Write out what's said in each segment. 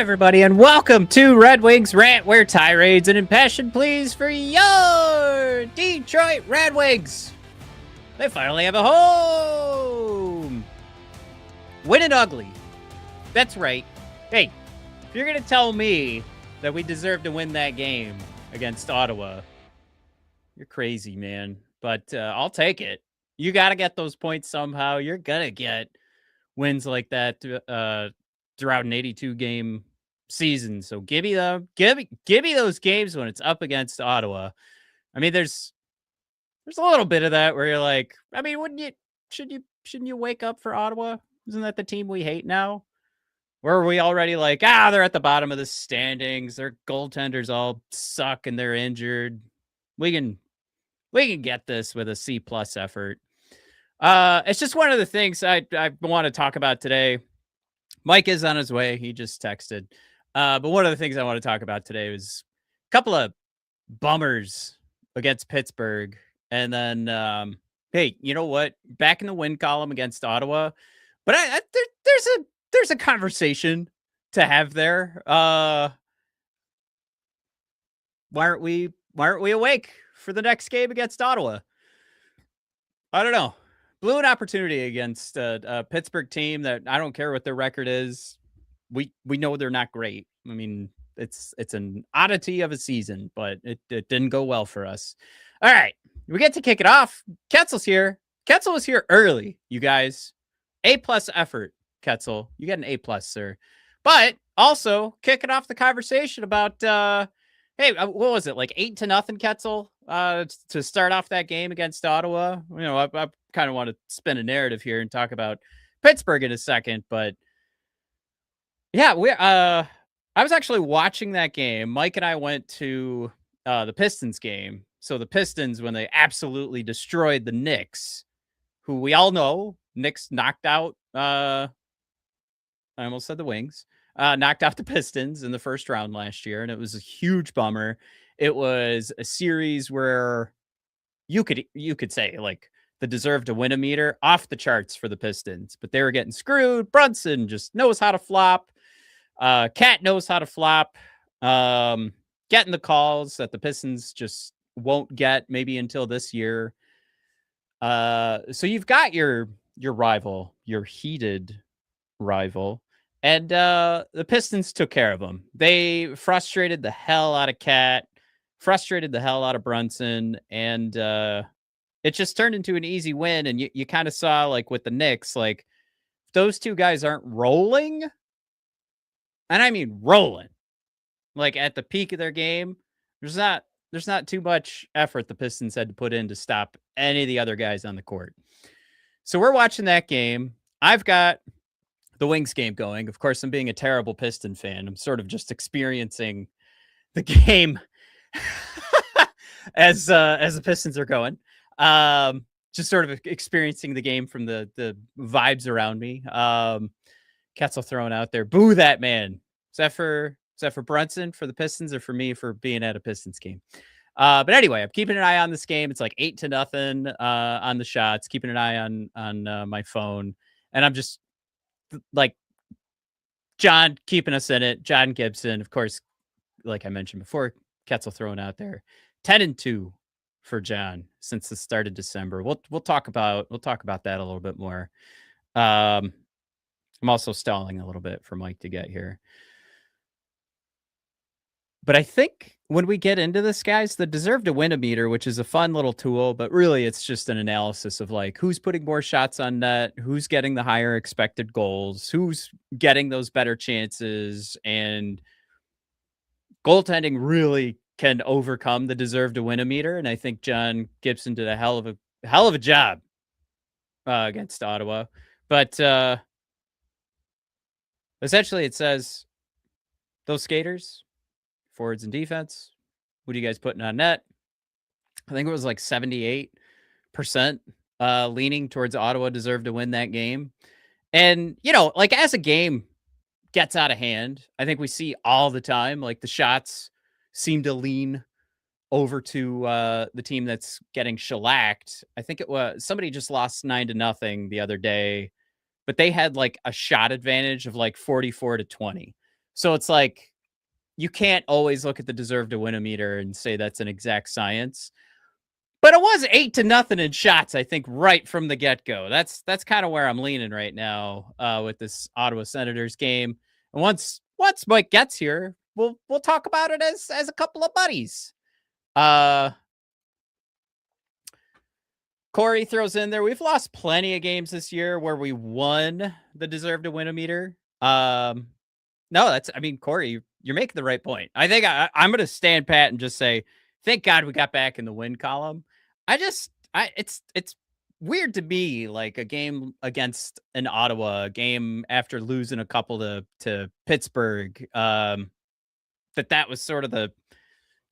everybody, and welcome to Red Wings Rant, where tirades and impassioned pleas for your Detroit Red Wings. They finally have a home. Winning ugly. That's right. Hey, if you're going to tell me that we deserve to win that game against Ottawa, you're crazy, man. But I'll take it. You got to get those points somehow. You're going to get wins like that throughout an 82 game season. So give me those games when it's up against Ottawa. I mean, there's a little bit of that where you're like, I mean, shouldn't you wake up for Ottawa? Isn't that the team we hate now? Or are we already like, they're at the bottom of the standings, their goaltenders all suck and they're injured. We can get this with a C+ effort. It's just one of the things I want to talk about today. Mike is on his way. He just texted. But one of the things I want to talk about today was a couple of bummers against Pittsburgh. And then, hey, you know what? Back in the win column against Ottawa. But there's a conversation to have there. Why aren't we awake for the next game against Ottawa? I don't know. Blew an opportunity against a Pittsburgh team that I don't care what their record is. We know they're not great. I mean, it's an oddity of a season, but it didn't go well for us. All right, we get to kick it off. Ketzel's here. Ketzel was here early, you guys. A+ effort, Ketzel. You get an A+, sir. But also kicking off the conversation about hey, what was it, like 8-0, Ketzel, to start off that game against Ottawa? You know, I kind of want to spin a narrative here and talk about Pittsburgh in a second, but yeah, I was actually watching that game. Mike and I went to the Pistons game. So the Pistons, when they absolutely destroyed the Knicks, who we all know, Knicks knocked out, I almost said the Wings, knocked out the Pistons in the first round last year, and it was a huge bummer. It was a series where you could say, like, the deserve to win a meter off the charts for the Pistons, but they were getting screwed. Brunson just knows how to flop. Cat knows how to flop. Getting the calls that the Pistons just won't get maybe until this year. So you've got your rival, your heated rival, and the Pistons took care of them. They frustrated the hell out of Cat, frustrated the hell out of Brunson, and it just turned into an easy win. And you kind of saw, like, with the Knicks, like, if those two guys aren't rolling, and I mean rolling, like at the peak of their game, there's not too much effort the Pistons had to put in to stop any of the other guys on the court. So we're watching that game. I've got the Wings game going. Of course, I'm being a terrible Piston fan. I'm sort of just experiencing the game as the Pistons are going. Just sort of experiencing the game from the vibes around me. Ketzel throwing out there, boo that man. Is that for Brunson, for the Pistons, or for me for being at a Pistons game? But anyway, I'm keeping an eye on this game. It's like 8-0 on the shots, keeping an eye on my phone. And I'm just like, John keeping us in it. John Gibson, of course, like I mentioned before, Ketzel throwing out there 10-2 for John since the start of December. We'll talk about that a little bit more. I'm also stalling a little bit for Mike to get here. But I think when we get into this, guys, the deserve to win a meter, which is a fun little tool, but really it's just an analysis of, like, who's putting more shots on net, who's getting the higher expected goals, who's getting those better chances, and goaltending really can overcome the deserve to win a meter. And I think John Gibson did a hell of a job against Ottawa. But essentially it says those skaters, forwards and defense, what are you guys putting on net? I think it was like 78% leaning towards Ottawa deserved to win that game. And, you know, like, as a game gets out of hand, I think we see all the time, like, the shots seem to lean over to the team that's getting shellacked. I think it was somebody just lost 9-0 the other day, but they had like a shot advantage of like 44-20. So it's like you can't always look at the deserve to win a meter and say that's an exact science. But it was 8-0 in shots, I think, right from the get-go. That's kind of where I'm leaning right now with this Ottawa Senators game. And once Mike gets here, we'll talk about it as a couple of buddies. Corey throws in there, we've lost plenty of games this year where we won the deserve to win a meter. No, Corey, you're making the right point. I think I'm going to stand pat and just say, thank God we got back in the win column. It's weird to me, like a game against an Ottawa, a game after losing a couple to Pittsburgh, that was sort of the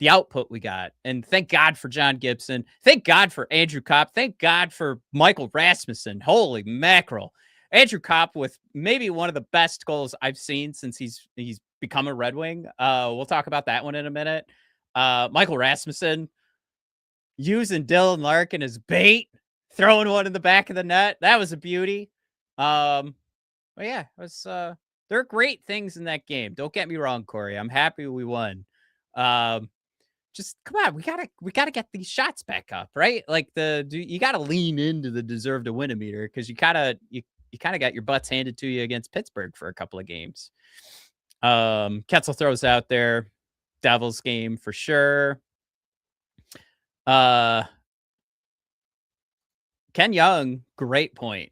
output we got. And thank God for John Gibson. Thank God for Andrew Kopp. Thank God for Michael Rasmussen. Holy mackerel. Andrew Kopp with maybe one of the best goals I've seen since he's become a Red Wing. We'll talk about that one in a minute. Michael Rasmussen using Dylan Larkin as bait, throwing one in the back of the net. That was a beauty. But yeah, it was, there are great things in that game. Don't get me wrong, Corey. I'm happy we won. Just come on, we gotta get these shots back up, right? Like you gotta lean into the deserve to win a meter because you kind of got your butts handed to you against Pittsburgh for a couple of games. Ketzel throws out there, Devils game for sure. Ken Young, great point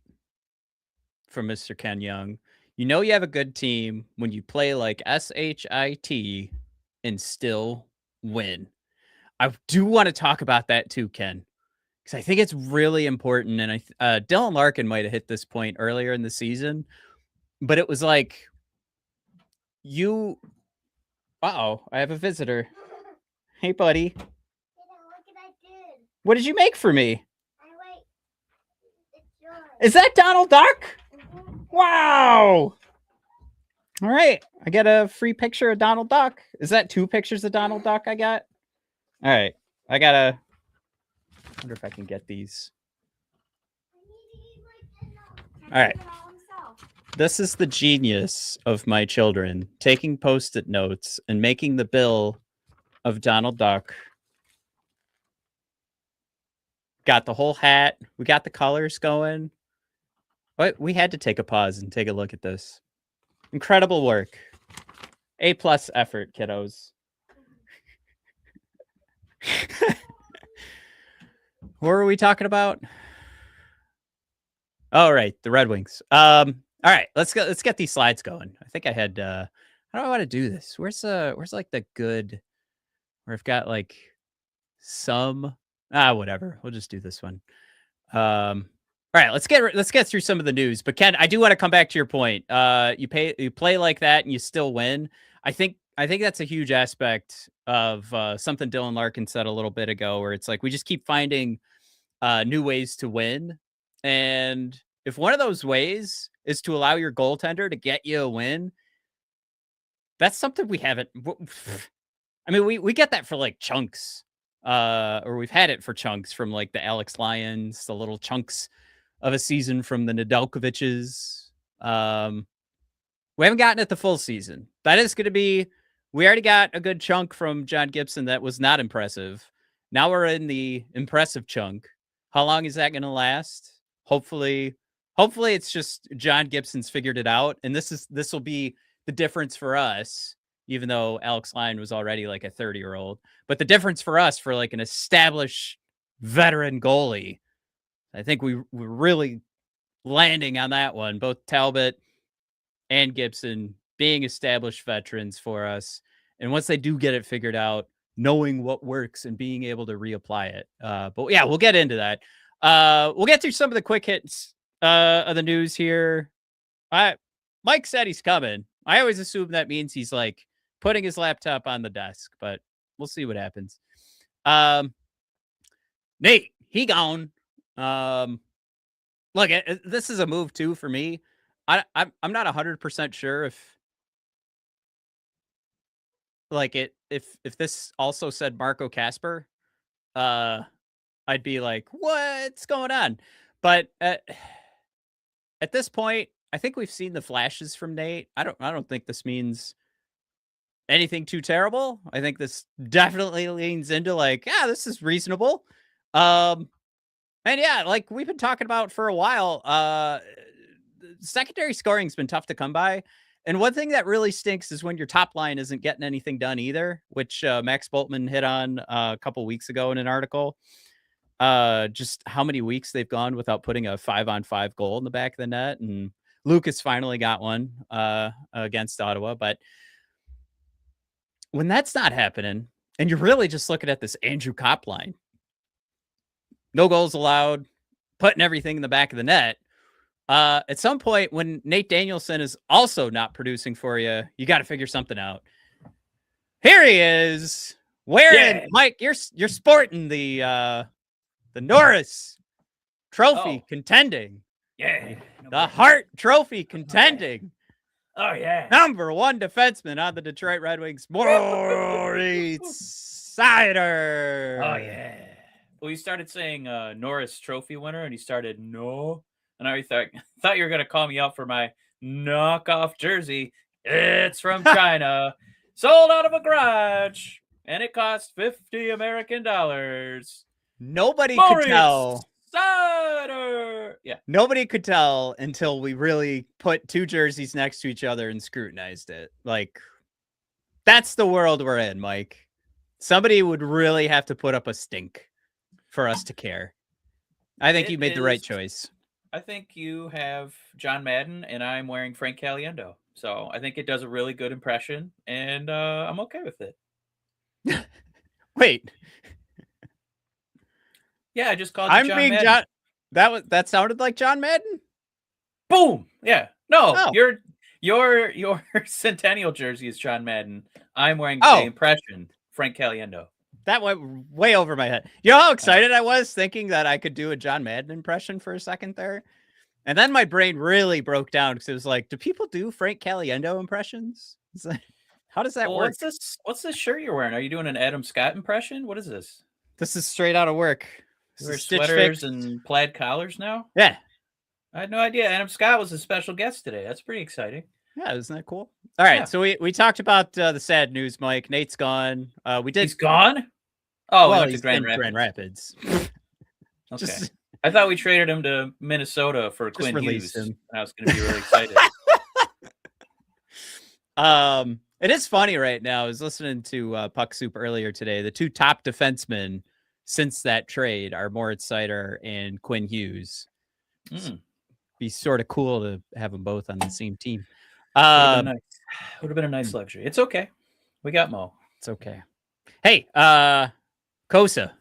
from Mr. Ken Young. You know you have a good team when you play like SHIT and still win. I do want to talk about that too, Ken, because I think it's really important. And Dylan Larkin might have hit this point earlier in the season, but it was like I have a visitor. Hey, buddy. What did you make for me? Is that Donald Duck? Wow. All right. I got a free picture of Donald Duck. Is that 2 pictures of Donald Duck I got? All right. I wonder if I can get these. All right. This is the genius of my children taking Post-it notes and making the bill of Donald Duck. Got the whole hat. We got the colors going. But we had to take a pause and take a look at this. Incredible work. A+ effort, kiddos. What were we talking about? Oh, right, the Red Wings. All right, let's get these slides going. I think I had how do I want to do this? Where's like the good where I've got like some whatever. We'll just do this one. All right, let's get through some of the news. But Ken, I do want to come back to your point. You play like that and you still win. I think that's a huge aspect of something Dylan Larkin said a little bit ago, where it's like we just keep finding new ways to win. And if one of those ways is to allow your goaltender to get you a win, that's something we haven't. I mean, we get that for like chunks, or we've had it for chunks from like the Alex Lyons, the little chunks of a season from the Nedeljkovic's. We haven't gotten it the full season. That is going to be. We already got a good chunk from John Gibson that was not impressive. Now we're in the impressive chunk. How long is that going to last? Hopefully it's just John Gibson's figured it out, and this will be the difference for us. Even though Alex Lyon was already like a 30-year-old, but the difference for us, for like an established veteran goalie, I think we're really landing on that one. Both Talbot and Gibson being established veterans for us. And once they do get it figured out, knowing what works and being able to reapply it. But yeah, we'll get into that. We'll get through some of the quick hits of the news here. Mike said he's coming. I always assume that means he's like putting his laptop on the desk, but we'll see what happens. Nate, he gone. Look, this is a move too for me. I'm not 100% sure if this also said Marco Casper, I'd be like, what's going on? But at this point, I think we've seen the flashes from Nate. I don't think this means anything too terrible. I think this definitely leans into like, yeah, this is reasonable. And yeah, like we've been talking about for a while, secondary scoring's been tough to come by. And one thing that really stinks is when your top line isn't getting anything done either, which Max Boltman hit on a couple weeks ago in an article. Just how many weeks they've gone without putting a 5-on-5 goal in the back of the net. And Lucas finally got one against Ottawa. But when that's not happening, and you're really just looking at this Andrew Kopp line, no goals allowed, putting everything in the back of the net. At some point, when Nate Danielson is also not producing for you, you got to figure something out. Here he is, wearing Mike. You're sporting the Norris Trophy contending. Yeah, the Hart Trophy contending. Oh yeah, number one defenseman on the Detroit Red Wings, Moritz Seider. Oh yeah. Well, you started saying Norris Trophy winner, and he started no. And I thought you were going to call me out for my knockoff jersey. It's from China, sold out of a garage, and it cost $50 American. Nobody could tell. Seider. Yeah. Nobody could tell until we really put two jerseys next to each other and scrutinized it. Like, that's the world we're in, Mike. Somebody would really have to put up a stink for us to care. I think you made the right choice. I think you have John Madden, and I'm wearing Frank Caliendo. So I think it does a really good impression, and I'm okay with it. Wait. Yeah, I just called you John Madden. That sounded like John Madden? Boom! Yeah. No, your Centennial jersey is John Madden. I'm wearing the impression, Frank Caliendo. That went way over my head. You know how excited I was thinking that I could do a John Madden impression for a second there? And then my brain really broke down because it was like, do people do Frank Caliendo impressions? Like, how does that work? What's this shirt you're wearing? Are you doing an Adam Scott impression? What is this? This is straight out of work. You wear sweaters and plaid collars now? Yeah. I had no idea Adam Scott was a special guest today. That's pretty exciting. Yeah, isn't that cool? All right, so we talked about the sad news, Mike. Nate's gone. He's gone? Oh, well, he's Grand Grand Rapids. Okay. I thought we traded him to Minnesota for Quinn Hughes. I was going to be really excited. It is funny right now. I was listening to Puck Soup earlier today. The two top defensemen since that trade are Moritz Seider and Quinn Hughes. Be sort of cool to have them both on the same team. Would have been a nice luxury. It's okay. We got Mo. It's okay. Hey, Kosa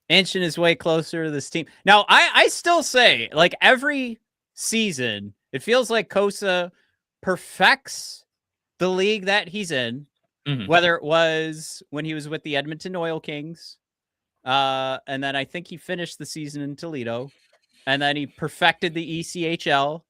inching his way closer to this team. Now, I still say, like, every season, it feels like Kosa perfects the league that he's in, whether it was when he was with the Edmonton Oil Kings, and then I think he finished the season in Toledo, and then he perfected the ECHL,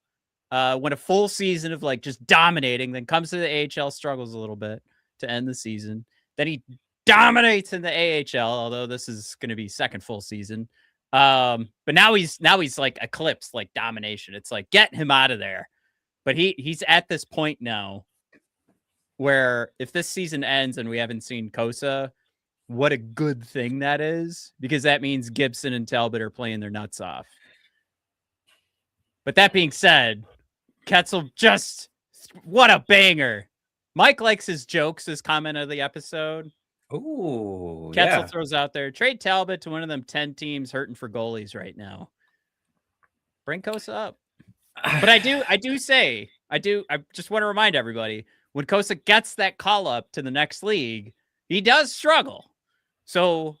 went a full season of, like, just dominating, then comes to the AHL, struggles a little bit to end the season. Then he dominates in the AHL, although this is going to be second full season. But now he's like eclipsed like domination. It's like, get him out of there. But he's at this point now where if this season ends and we haven't seen Kosa, what a good thing that is, because that means Gibson and Talbot are playing their nuts off. But that being said, Ketzel, just what a banger. Mike likes his jokes, his comment of the episode. Ooh, Ketzel throws out there, trade Talbot to one of them 10 teams hurting for goalies right now. Bring Kosa up. But I just want to remind everybody, when Kosa gets that call up to the next league, he does struggle. So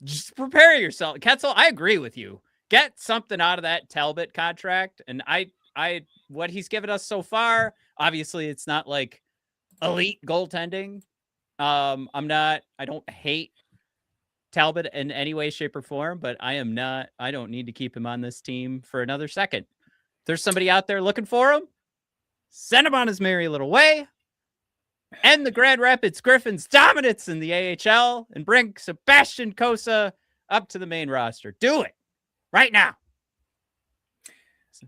just prepare yourself. Ketzel, I agree with you. Get something out of that Talbot contract. And what he's given us so far, obviously it's not like elite goaltending. I don't hate Talbot in any way, shape, or form, but I don't need to keep him on this team for another second. If there's somebody out there looking for him, send him on his merry little way. End the Grand Rapids Griffins dominance in the AHL and bring Sebastian Kosa up to the main roster. Do it right now.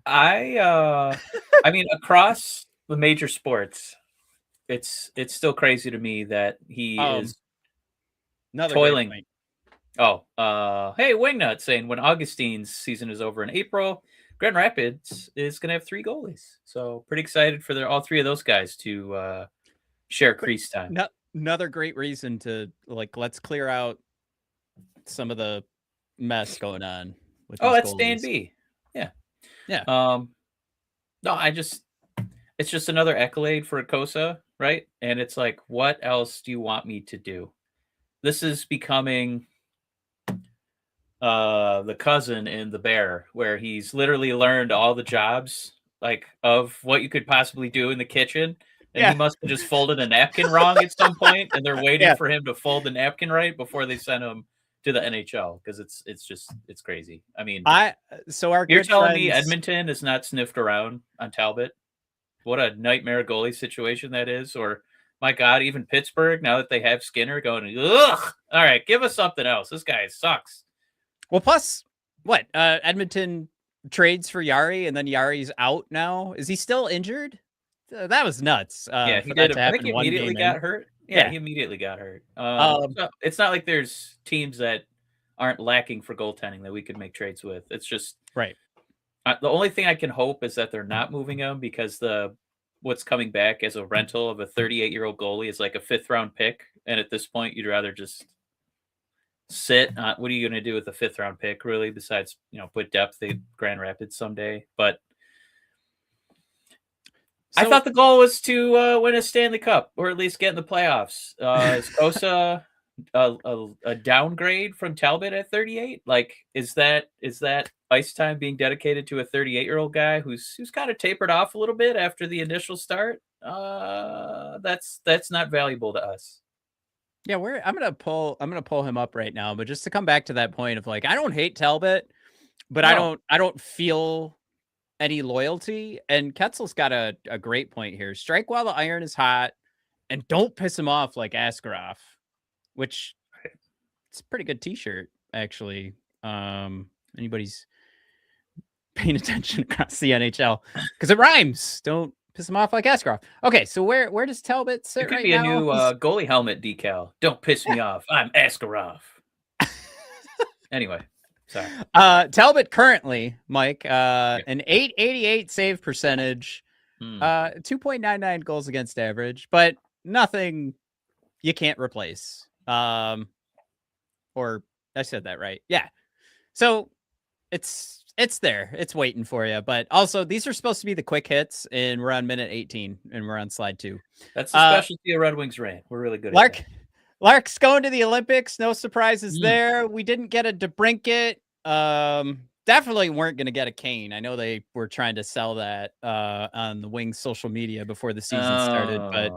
I mean, across the major sports, it's still crazy to me that he is Another great toiling. point. Hey, Wingnut saying when Augustine's season is over in April, Grand Rapids is going to have 3 goalies. So pretty excited for all 3 of those guys to share crease time. Another great reason to let's clear out some of the mess going on with these that's goalies. Dan B. Yeah. Yeah. No, it's just another accolade for Akosa, right? And it's like, what else do you want me to do? This is becoming the cousin in The Bear, where he's literally learned all the jobs of what you could possibly do in the kitchen. And he must have just folded a napkin wrong at some point, and they're waiting for him to fold the napkin right before they send him to the NHL, because it's crazy. I mean, you're telling me Edmonton is not sniffed around on Talbot? What a nightmare goalie situation that is. Or my God, even Pittsburgh, now that they have Skinner, going, ugh, all right, give us something else. This guy sucks. Well, plus what? Edmonton trades for Yari, and then Yari's out now. Is he still injured? That was nuts. Yeah, he did. I think he immediately got hurt. Yeah, he immediately got hurt. So it's not like there's teams that aren't lacking for goaltending that we could make trades with. It's just right. The only thing I can hope is that they're not moving him, because what's coming back as a rental of a 38-year-old goalie is like a 5th round pick, and at this point, you'd rather just sit. What are you going to do with a 5th round pick, really? Besides, put depth in Grand Rapids someday, but. I thought the goal was to win a Stanley Cup, or at least get in the playoffs. Is Kosa a downgrade from Talbot at 38? Like, is that ice time being dedicated to a 38-year-old guy who's kind of tapered off a little bit after the initial start? That's not valuable to us. Yeah, I'm gonna pull him up right now, but just to come back to that point of I don't hate Talbot, but no. I don't feel any loyalty. And Ketzel's got a great point here. Strike while the iron is hot, and don't piss him off like Askarov, which it's a pretty good t-shirt, actually. Anybody's paying attention across the NHL, because it rhymes. Don't piss him off like Askarov. Okay, so where does Talbot sit right now? It could be a new goalie helmet decal. Don't piss me off. I'm Askarov. Anyway. Sorry. Talbot currently, Mike, an .888 save percentage, 2.99 goals against average, but nothing you can't replace. Or I said that right. Yeah. So it's there. It's waiting for you. But also, these are supposed to be the quick hits, and we're on minute 18, and we're on slide 2. That's the specialty of Red Wings Rant. We're really good at that. Lark's going to the Olympics. No surprises there. We didn't get a DeBrincat. Definitely weren't going to get a Kane. I know they were trying to sell that on the Wings social media before the season started. But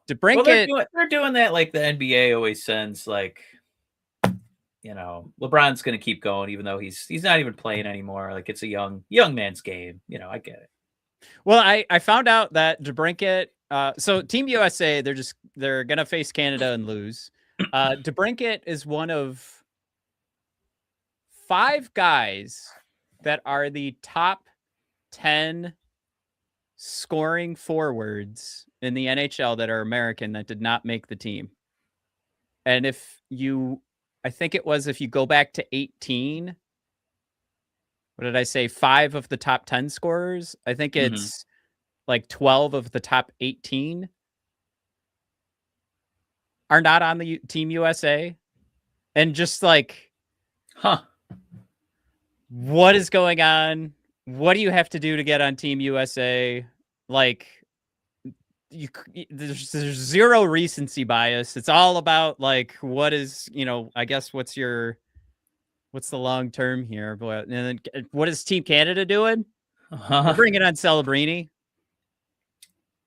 DeBrincat, they're doing that like the NBA always sends. Like, LeBron's going to keep going, even though he's not even playing anymore. Like, it's a young man's game. I get it. Well, I found out that DeBrincat. So Team USA, they're gonna face Canada and lose. DeBrincat is one of 5 guys that are the top 10 scoring forwards in the NHL that are American that did not make the team. And if you go back to 18, what did I say? 5 of the top 10 scorers. I think it's like 12 of the top 18 are not on the Team USA. And just what is going on? What do you have to do to get on Team USA? There's zero recency bias. It's all about what is, I guess what's the long term here? But and then what is Team Canada doing? They're bringing on Celebrini.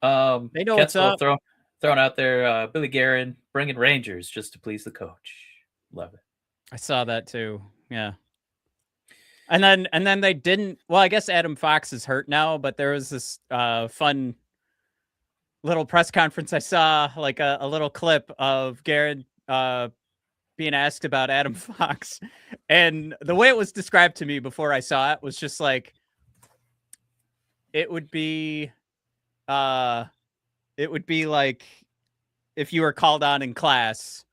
They know what's up. Throwing out there Billy Guerin, bringing Rangers just to please the coach. Love it. I saw that too. Yeah. And then they didn't. Well, I guess Adam Fox is hurt now, but there was this fun little press conference. I saw a little clip of Guerin being asked about Adam Fox, and the way it was described to me before I saw it was just it would be it would be like if you were called on in class,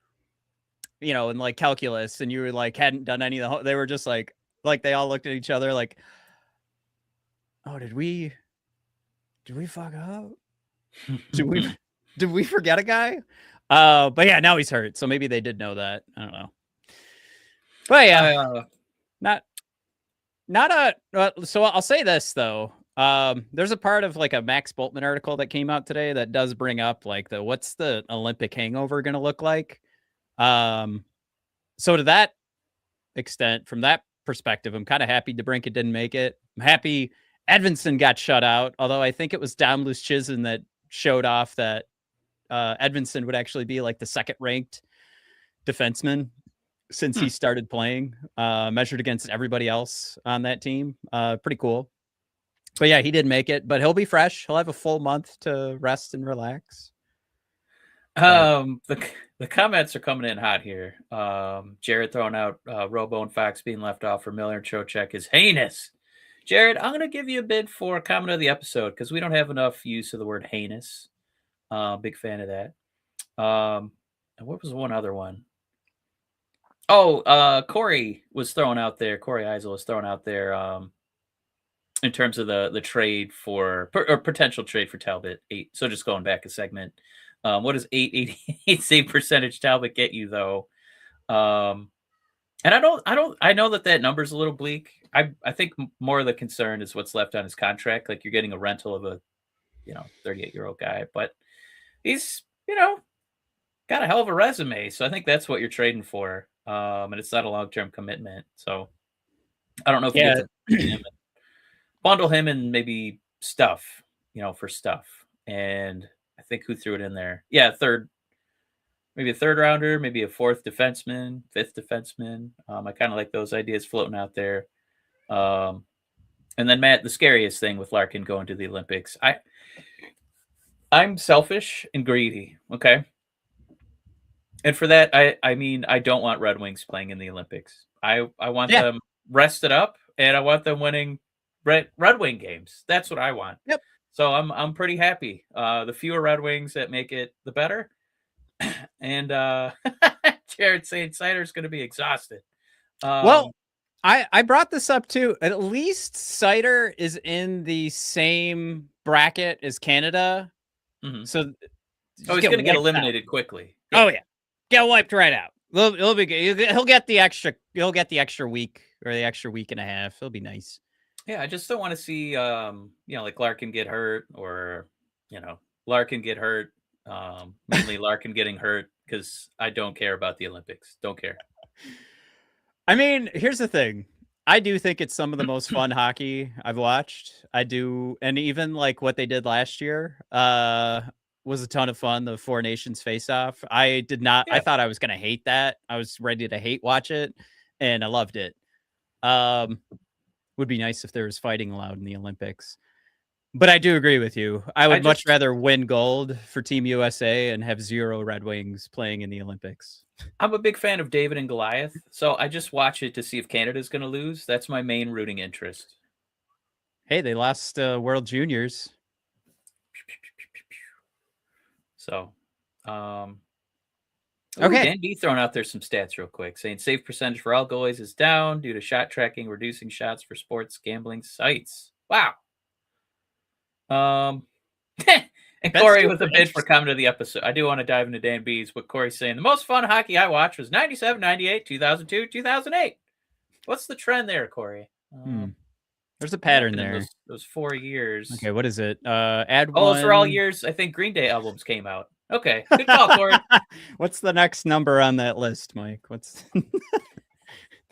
in like calculus, and you were like hadn't done any of they were just like they all looked at each other like, oh, did we fuck up? Did we forget a guy? But yeah, now he's hurt, so maybe they did know that. I don't know. But yeah, not a. So I'll say this though. There's a part of like a Max Boltman article that came out today that does bring up like what's the Olympic hangover going to look like. So to that extent, from that perspective, I'm kind of happy DeBrincat didn't make it. I'm happy Edvinsson got shut out, although I think it was Dom Luszczyszyn that showed off that Edvinsson would actually be like the second-ranked defenseman since he started playing, measured against everybody else on that team. Pretty cool. But yeah, he did make it, but he'll be fresh. He'll have a full month to rest and relax. The comments are coming in hot here. Jared throwing out Robo and Fox being left off for Miller and Trocheck is heinous. Jared, I'm going to give you a bid for comment of the episode because we don't have enough use of the word heinous. Big fan of that. And what was one other one? Oh, Corey was thrown out there. Corey Eisel was thrown out there in terms of the trade or potential trade for Talbot. 8. So just going back a segment. What does 888 save percentage Talbot get you though? And I know that number's a little bleak. I think more of the concern is what's left on his contract. Like you're getting a rental of a 38-year-old guy, but he's got a hell of a resume. So I think that's what you're trading for. And it's not a long-term commitment. So I don't know if you get to bundle him and maybe stuff, for stuff. And I think who threw it in there? Yeah, maybe a third rounder, maybe a fourth defenseman, fifth defenseman. I kind of like those ideas floating out there. And then Matt, the scariest thing with Larkin going to the Olympics, I'm selfish and greedy. Okay. And for that, I mean, I don't want Red Wings playing in the Olympics. I want them rested up, and I want them winning Red Wing games. That's what I want. Yep. So I'm pretty happy. The fewer Red Wings that make it, the better. And Jared saying Seider's going to be exhausted. Well, I brought this up too. At least Seider is in the same bracket as Canada. Mm-hmm. So he's going to get eliminated quickly. Yeah. Oh yeah, get wiped right out. It'll be good. He'll get the extra. He'll get the extra week or the extra week and a half. It'll be nice. Yeah, I just don't want to see like Larkin get hurt or Larkin get hurt. Mainly Larkin getting hurt because I don't care about the Olympics. Don't care. I mean, here's the thing. I do think it's some of the most fun hockey I've watched. I do. And even like what they did last year was a ton of fun. The Four Nations face-off. I did not. Yeah. I thought I was going to hate that. I was ready to hate watch it. And I loved it. Would be nice if there was fighting allowed in the Olympics. But I do agree with you. I would much rather win gold for Team USA and have 0 Red Wings playing in the Olympics. I'm a big fan of David and Goliath, so I just watch it to see if Canada's going to lose. That's my main rooting interest. Hey, they lost World Juniors. So, okay. Dan B throwing out there some stats real quick, saying save percentage for all goalies is down due to shot tracking, reducing shots for sports gambling sites. Wow. And Corey with a bid for comment of the episode. I do want to dive into Dan B's. What Corey's saying. The most fun hockey I watched was 97, 98, 2002, 2008. What's the trend there, Corey? There's a pattern there. Those 4 years. Okay, what is it? Add one. Those are all years. I think Green Day albums came out. Okay, good call, Corey. What's the next number on that list, Mike? What's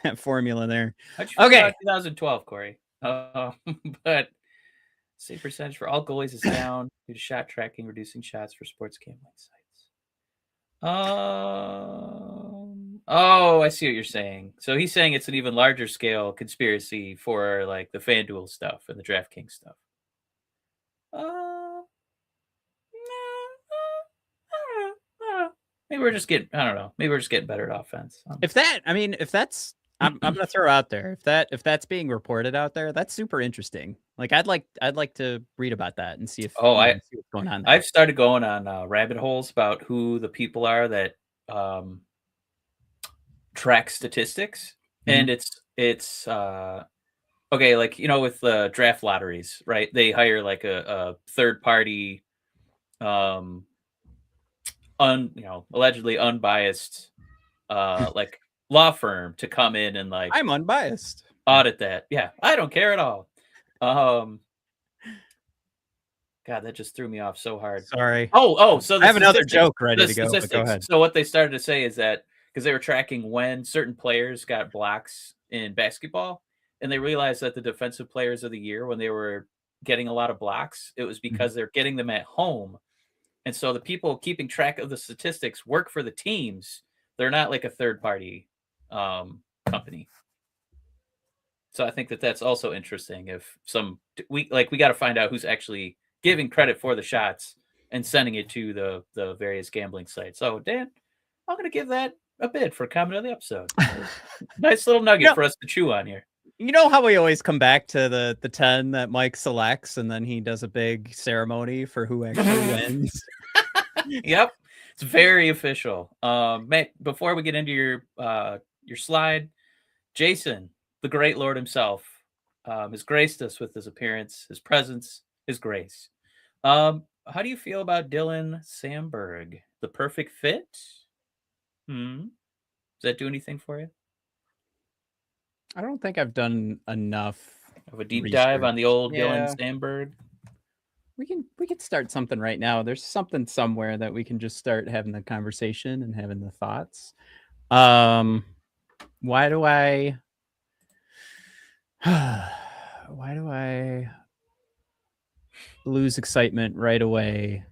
that formula there? Okay, 2012, Corey. But save percentage for all goalies is down due to shot tracking, reducing shots for sports gambling sites. Oh, I see what you're saying. So he's saying it's an even larger scale conspiracy for like the FanDuel stuff and the DraftKings stuff. Maybe we're just getting. I don't know. Maybe we're just getting better at offense. If that's, I'm going to throw out there. If that's being reported out there, that's super interesting. Like I'd like to read about that and see if Oh, see what's going on there. I've started going on rabbit holes about who the people are that track statistics, Mhm. and it's okay, like with the draft lotteries, right? They hire like a third party, um, allegedly unbiased, like law firm to come in and like I'm unbiased. audit that. Yeah, I don't care at all. Um, God, that just threw me off so hard. Sorry. So I the have another statistics, joke ready to go, but go ahead. So what they started to say is that because they were tracking when certain players got blocks in basketball, and they realized that the defensive players of the year, when they were getting a lot of blocks, it was Mhm. because they're getting them at home. And so the people keeping track of the statistics work for the teams. They're not like a third party company. So I think that that's also interesting. If we got to find out who's actually giving credit for the shots and sending it to the various gambling sites. So Dan, I'm going to give that a bid for comment of the episode. Nice little nugget for us to chew on here. You know how we always come back to the 10 that Mike selects, and then he does a big ceremony for who actually wins. Yep, it's very official. Matt, before we get into your slide, Jason, the great Lord himself, has graced us with his appearance, his presence, his grace. How do you feel about Dylan Sandberg? The perfect fit? Does that do anything for you? I don't think I've done enough Of a deep dive research. on the old Dylan Yeah, Sandberg? we can start something right now. There's something somewhere that we can just start having the conversation and having the thoughts. Why do I why do I lose excitement right away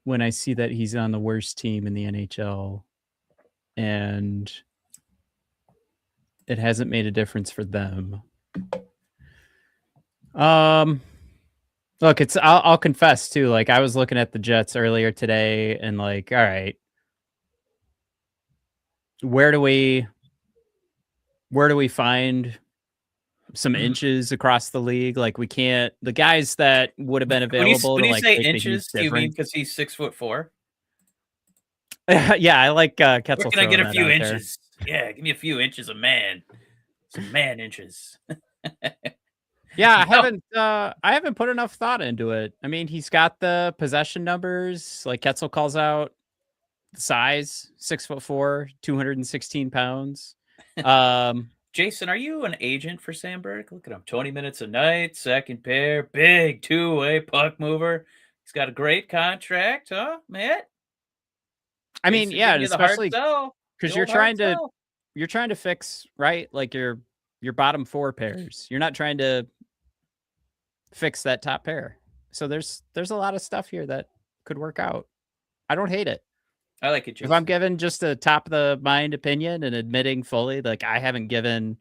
when I see that he's on the worst team in the NHL and it hasn't made a difference for them? Look, I'll confess too, like I was looking at the Jets earlier today and like, all right, where do we find some inches across the league? Like we can't, the guys that would have been available When to you like say make the huge inches, do you mean difference. because he's 6'4"? Yeah, I like Where Ketzel can I get throwing a that few out there. inches? Yeah, give me a few inches of man. Some man inches. Yeah, No. I haven't put enough thought into it. I mean, he's got the possession numbers, like Ketzel calls out the size, 6'4", 216 pounds. Jason, are you an agent for Sandberg? Look at him. 20 minutes a night, second pair, big two-way puck mover. He's got a great contract, huh, Matt? I mean, Jason yeah, giving and you the hard especially sell. The because old hard sell. you're trying to fix, right? Like your bottom four pairs. You're not trying to fix that top pair. So there's a lot of stuff here that could work out. I don't hate it. I like it, If I'm Jason. given just a top of the mind opinion and admitting fully, like I haven't given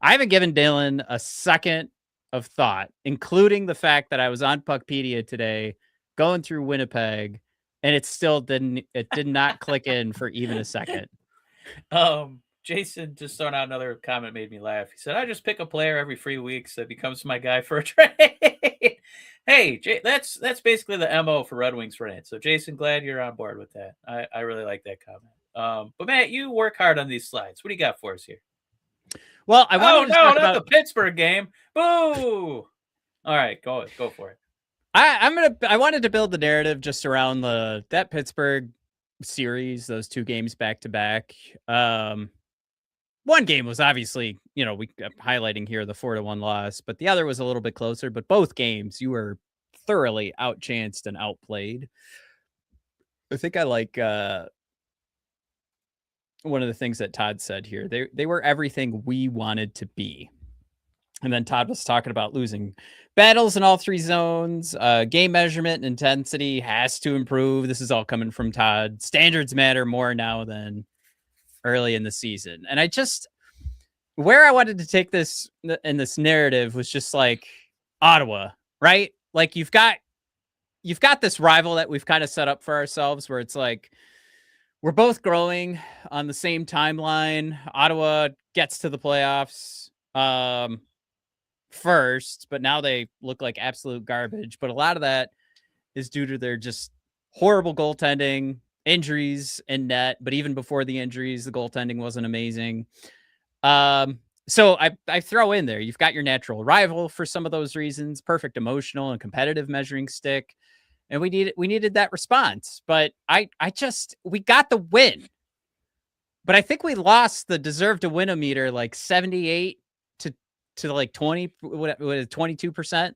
Dylan a second of thought, including the fact that I was on Puckpedia today going through Winnipeg and it did not click in for even a second. Jason just throwing out another comment made me laugh. He said, I just pick a player every 3 weeks that becomes my guy for a trade. Hey, that's basically the MO for Red Wings Rant. So Jason, glad you're on board with that. I really like that comment. But Matt, you work hard on these slides. What do you got for us here? Well, I wanted to talk not about the Pittsburgh game. Boo! All right, go for it. I wanted to build the narrative just around that Pittsburgh series, those two games back to back. One game was obviously, we kept highlighting here the 4-1 loss, but the other was a little bit closer. But both games, you were thoroughly outchanced and outplayed. I think I like one of the things that Todd said here. They were everything we wanted to be. And then Todd was talking about losing battles in all three zones. Game measurement and intensity has to improve. This is all coming from Todd. Standards matter more now than early in the season. And where I wanted to take this in this narrative was just like Ottawa, right? Like you've got this rival that we've kind of set up for ourselves where it's like we're both growing on the same timeline. Ottawa gets to the playoffs. first, but now they look like absolute garbage. But a lot of that is due to their just horrible goaltending, injuries in net. But even before the injuries, the goaltending wasn't amazing. So I throw in there, you've got your natural rival for some of those reasons, perfect emotional and competitive measuring stick. And we needed that response. But we got the win. But I think we lost the deserve to win meter like 78 to like 20, 22%.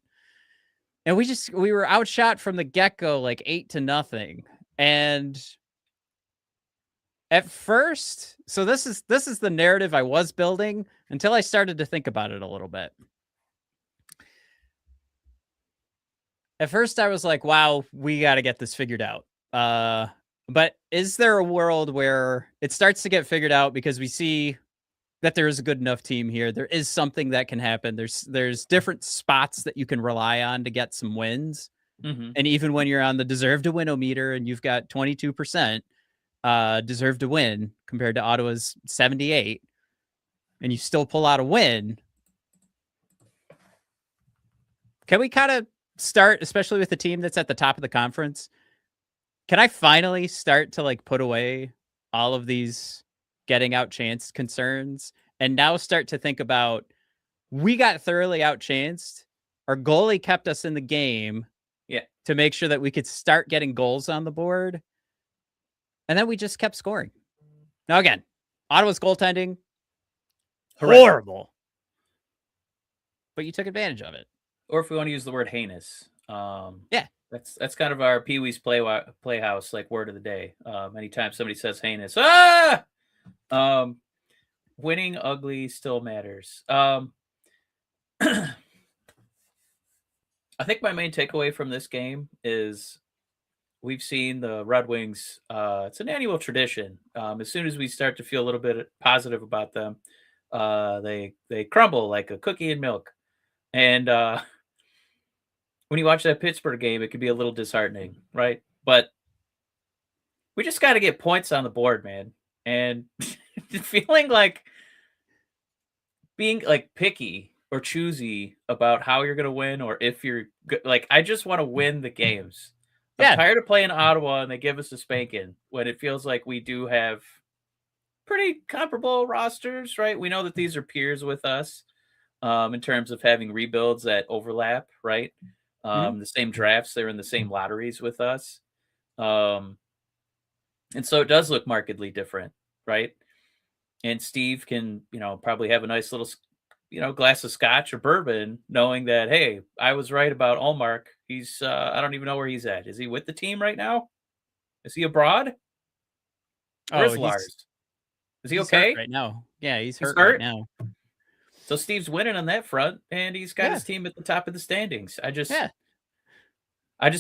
And we were outshot from the get-go like 8-0. And at first, so this is the narrative I was building until I started to think about it a little bit. At first I was like, wow, we got to get this figured out. But is there a world where it starts to get figured out because we see that there is a good enough team here? There is something that can happen. There's different spots that you can rely on to get some wins. Mm-hmm. And even when you're on the deserve to win meter and you've got 22% deserve to win compared to Ottawa's 78, and you still pull out a win, can we kind of start, especially with the team that's at the top of the conference, can I finally start to like put away all of these getting outchanced concerns and now start to think about, we got thoroughly outchanced. Our goalie kept us in the game to make sure that we could start getting goals on the board. And then we just kept scoring. Now, again, Ottawa's goaltending, horrible. But you took advantage of it. Or if we want to use the word heinous. Yeah. That's kind of our Pee Wee's Playhouse like word of the day. Anytime somebody says heinous, winning ugly still matters. I think my main takeaway from this game is we've seen the Red Wings. It's an annual tradition. As soon as we start to feel a little bit positive about them, they crumble like a cookie in milk. And when you watch that Pittsburgh game, it can be a little disheartening, right? But we just got to get points on the board, man. And feeling like being like picky or choosy about how you're going to win or if you're like, I just want to win the games. I'm tired of playing Ottawa and they give us a spanking when it feels like we do have pretty comparable rosters, right? We know that these are peers with us in terms of having rebuilds that overlap, right? The same drafts, they're in the same lotteries with us. And so it does look markedly different, right? And Steve can, probably have a nice little, glass of scotch or bourbon, knowing that, hey, I was right about Allmark. He's, I don't even know where he's at. Is he with the team right now? Is he abroad? Where's Lars? Is he okay right now? Yeah, he's hurt right now. So Steve's winning on that front, and he's got his team at the top of the standings. I just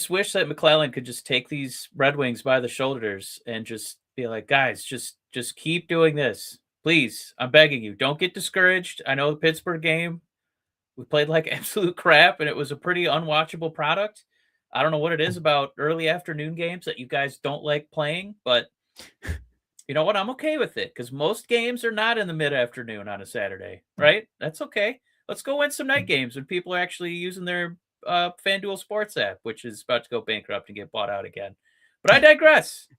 wish that McClellan could just take these Red Wings by the shoulders and just be like, guys, just keep doing this. Please, I'm begging you, don't get discouraged. I know the Pittsburgh game, we played like absolute crap, and it was a pretty unwatchable product. I don't know what it is about early afternoon games that you guys don't like playing, but you know what? I'm okay with it because most games are not in the mid-afternoon on a Saturday, right? That's okay. Let's go win some night games when people are actually using their FanDuel Sports app, which is about to go bankrupt and get bought out again. But I digress.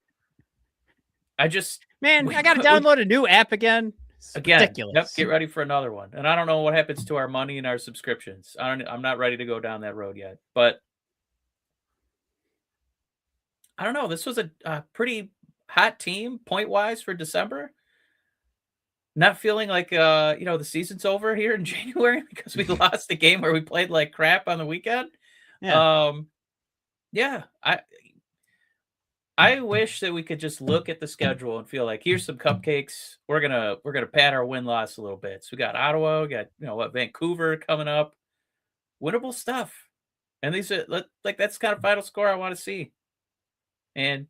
I got to download a new app again. It's ridiculous. Yep, get ready for another one. And I don't know what happens to our money and our subscriptions. I'm not ready to go down that road yet. But I don't know. This was a pretty hot team point-wise for December. Not feeling like the season's over here in January because we lost a game where we played like crap on the weekend. I wish that we could just look at the schedule and feel like here's some cupcakes. We're gonna pad our win-loss a little bit. So we got Ottawa, we got Vancouver coming up. Winnable stuff. And these are like that's the kind of final score I want to see. And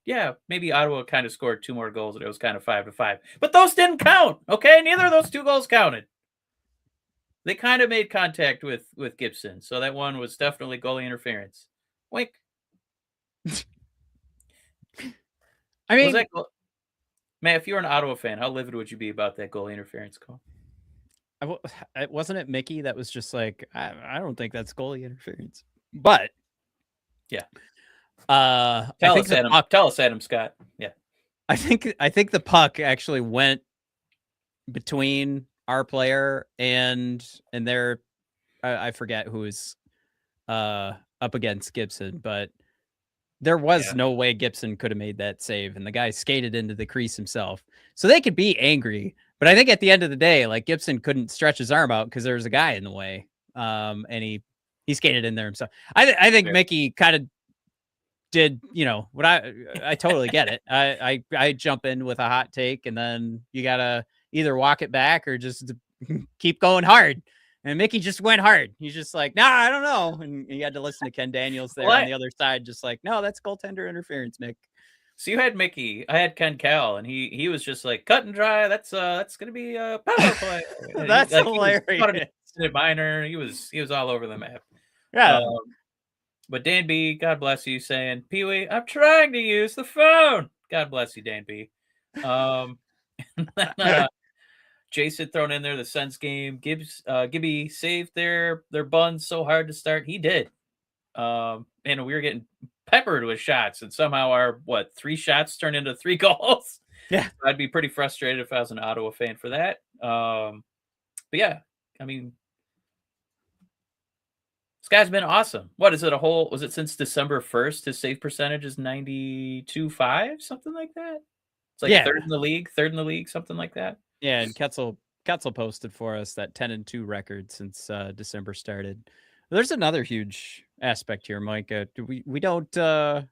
maybe Ottawa kind of scored 2 more goals and it was kind of 5-5. But those didn't count. Okay, neither of those 2 goals counted. They kind of made contact with Gibson, so that one was definitely goalie interference. Wink. I mean, Matt, if you were an Ottawa fan, how livid would you be about that goalie interference call? wasn't it Mickey that was just like, I don't think that's goalie interference. But Yeah. I Tell think us, the Adam. puck, Tell us, Adam Scott. Yeah. I think the puck actually went between our player and their, I forget who was up against Gibson, but there was Yeah. no way Gibson could have made that save, and the guy skated into the crease himself. So they could be angry, but I think at the end of the day, like, Gibson couldn't stretch his arm out because there was a guy in the way, and he skated in there himself. I think Fair. Mickey kind of did, what I totally get it. I jump in with a hot take, and then you gotta either walk it back or just keep going hard. And Mickey just went hard. He's just like, nah, I don't know. And he had to listen to Ken Daniels there on the other side, just like, no, that's goaltender interference, Mick. So you had Mickey, I had Ken Cal, and he was just like cut and dry. That's gonna be a power play. That's hilarious. Minor. He was all over the map. Yeah. But Dan B, God bless you, saying, Pee Wee, I'm trying to use the phone. God bless you, Dan B. And then, Jason thrown in there the Sens game. Gibby saved their buns so hard to start. He did. And we were getting peppered with shots, and somehow our 3 shots turned into 3 goals. Yeah, I'd be pretty frustrated if I was an Ottawa fan for that. But yeah, I mean, this guy's been awesome. What is it? Was it since December 1st? His save percentage is 92.5, something like that. It's like third in the league, something like that. Yeah, and Ketzel posted for us that 10-2 record since December started. There's another huge aspect here, Mike. We don't. What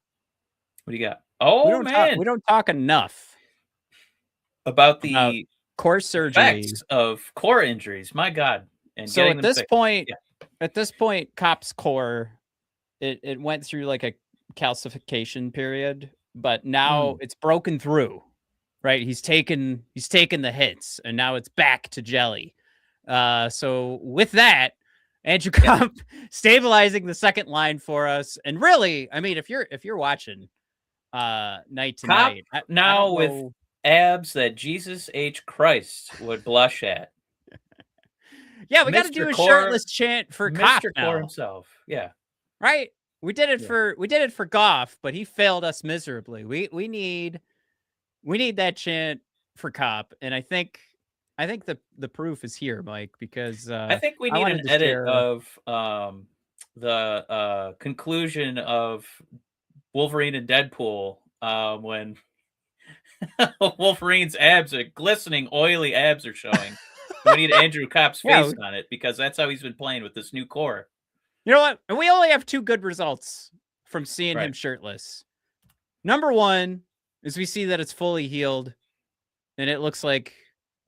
do you got? Oh, man. We don't talk enough about the core surgery of core injuries. My God. And so at this point, at this point, Kop's core, it went through like a calcification period, but now it's broken through. Right, he's taken the hits, and now it's back to jelly. So with that, Andrew Kopp stabilizing the second line for us, and really, I mean, if you're watching night to night, now with abs that Jesus H. Christ would blush at. Yeah, we got to do a shirtless chant for Kopp now. Himself. Yeah, right. We did it for Goff, but he failed us miserably. We need that chant for Kopp, and I think the proof is here, Mike, because I think we need an edit of the conclusion of Wolverine and Deadpool when Wolverine's abs are glistening, oily abs are showing. We need Andrew Kopp's face on it, because that's how he's been playing with this new core. You know what? And we only have 2 good results from seeing him shirtless. Number 1 is we see that it's fully healed, and it looks like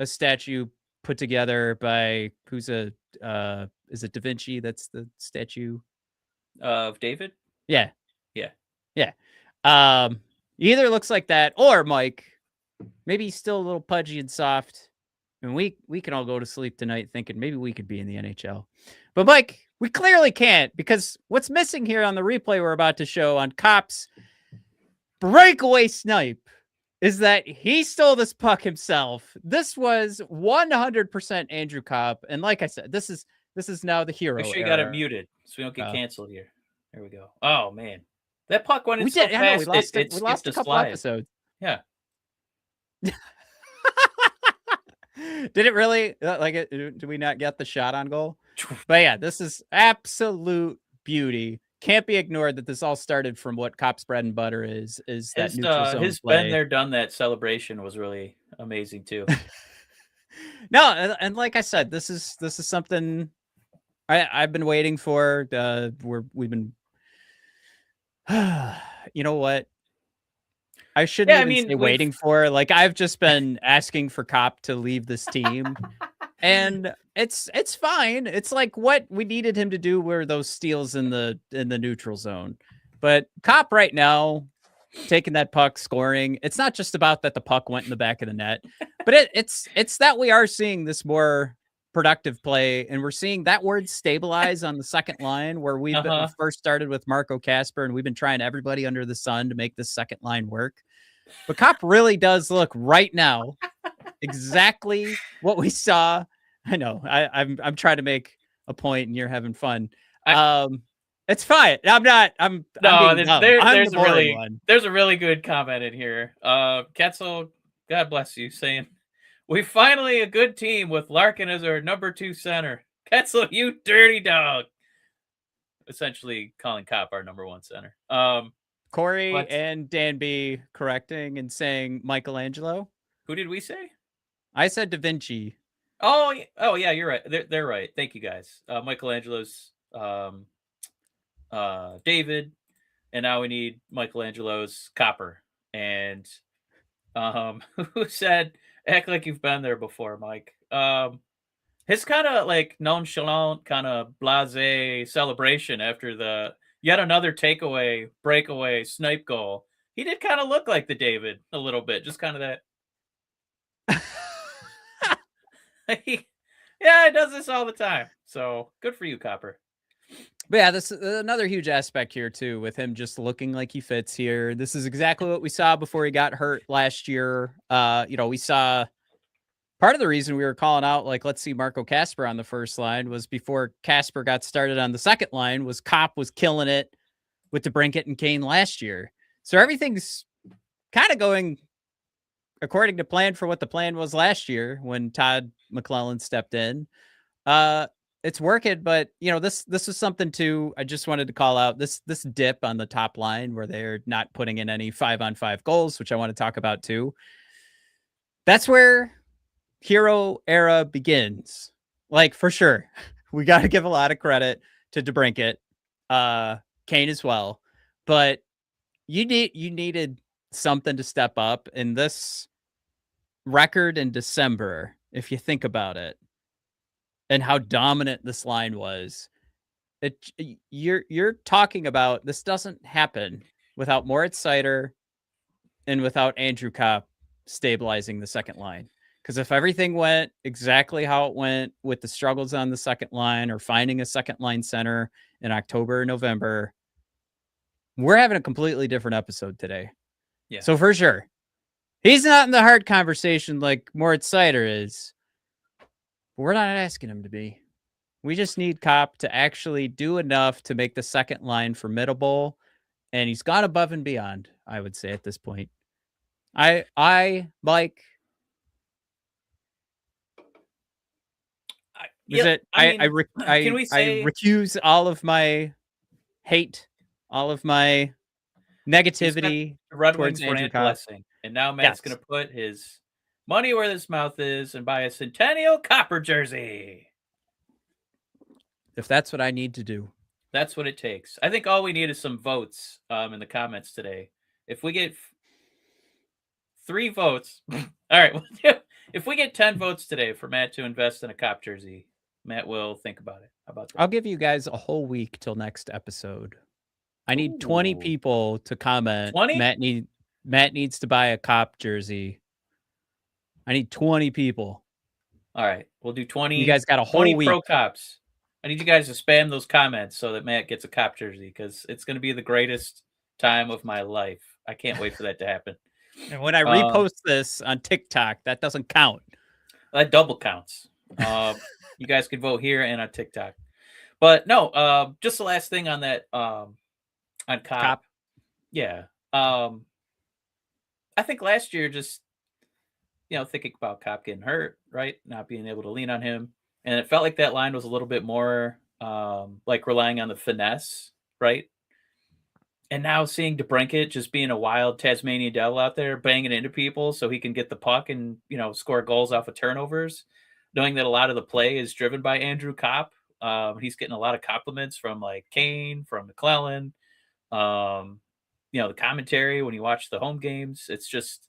a statue put together by is it Da Vinci? That's the statue of David. Yeah. Either looks like that, or Mike, maybe he's still a little pudgy and soft, and we can all go to sleep tonight thinking maybe we could be in the NHL. But Mike, we clearly can't, because what's missing here on the replay we're about to show on Kopp's breakaway snipe is that he stole this puck himself. This was 100% Andrew Kopp, and like I said, this is now the hero. Make sure you got it muted so we don't get canceled here. There we go. Oh man, that puck went in so fast. We lost a couple episodes. Yeah. Did it really like it? Do we not get the shot on goal? But yeah, this is absolute beauty. Can't be ignored that this all started from what Kopp's bread and butter is that neutral zone his play. been there, done that celebration was really amazing too. No, and like I said, this is something I've been waiting for. We've been, you know what? I shouldn't say waiting for. Like, I've just been asking for Kopp to leave this team. And it's fine. It's like what we needed him to do were those steals in the neutral zone. But Kopp right now, taking that puck, scoring, it's not just about that the puck went in the back of the net, but it's that we are seeing this more productive play, and we're seeing that word stabilize on the second line, where we first started with Marco Kasper, and we've been trying everybody under the sun to make this second line work. But Kopp really does look right now exactly what we saw I know. I'm trying to make a point, and you're having fun. I- It's fine. I'm not. I'm No, being dumb. I'm the there's boring one. a really good comment in here. Ketzel, God bless you, saying we finally a good team with Larkin as our number 2 center. Ketzel, you dirty dog. Essentially calling Cop our number 1 center. Corey But and Dan B correcting and saying Michelangelo. who did we say? I said Da Vinci. Oh, yeah, you're right. They're right. Thank you guys. Michelangelo's David, and now we need Michelangelo's Copper. And who said act like you've been there before, Mike? His kind of like nonchalant, kind of blasé celebration after the yet another takeaway, breakaway, snipe goal. He did kind of look like the David a little bit, just kind of that. Yeah, it does this all the time. So good for you, Copper. But yeah, this is another huge aspect here too, with him just looking like he fits here. This is exactly what we saw before he got hurt last year. We saw part of the reason we were calling out, like, let's see Marco Kasper on the first line was before Kasper got started on the second line was Cop was killing it with DeBrincat and Kane last year. So everything's kind of going according to plan for what the plan was last year when Todd McClellan stepped in. It's working, but this is something too. I just wanted to call out this dip on the top line where they're not putting in any 5-on-5 goals, which I want to talk about too. That's where hero era begins. Like, for sure, we got to give a lot of credit to DeBrincat, Kane as well, but you needed something to step up in this record in December, if you think about it. And how dominant this line was. You're talking about this doesn't happen without Moritz Seider and without Andrew Kopp stabilizing the second line. Because if everything went exactly how it went with the struggles on the second line or finding a second line center in October or November, we're having a completely different episode today. Yeah. So for sure, he's not in the hard conversation like Moritz Seider is. We're not asking him to be. We just need Kopp to actually do enough to make the second line formidable. And he's gone above and beyond, I would say, at this point. Mike. I recuse all of my hate, all of my negativity. Red Wings Rant blessing. And now Matt's going to put his money where his mouth is and buy a Centennial Copper jersey. If that's what I need to do. That's what it takes. I think all we need is some votes in the comments today. If we get 3 votes, all right. If we get 10 votes today for Matt to invest in a Cop jersey, Matt will think about it. How about that? I'll give you guys a whole week till next episode. I need 20 people to comment. 20? Matt needs to buy a Cop jersey. I need 20 people. All right. We'll do 20. You guys got a whole 20 week. Pro Cops. I need you guys to spam those comments so that Matt gets a Cop jersey because it's going to be the greatest time of my life. I can't wait for that to happen. And when I repost this on TikTok, that doesn't count. That double counts. You guys can vote here and on TikTok. But no, just the last thing on that on Cop. Yeah. I think last year just thinking about Cop getting hurt, right? Not being able to lean on him. And it felt like that line was a little bit more like relying on the finesse, right? And now seeing DeBrincat just being a wild Tasmanian devil out there, banging into people so he can get the puck and, score goals off of turnovers, knowing that a lot of the play is driven by Andrew Kopp. He's getting a lot of compliments from like Kane, from McClellan, the commentary when you watch the home games. It's just,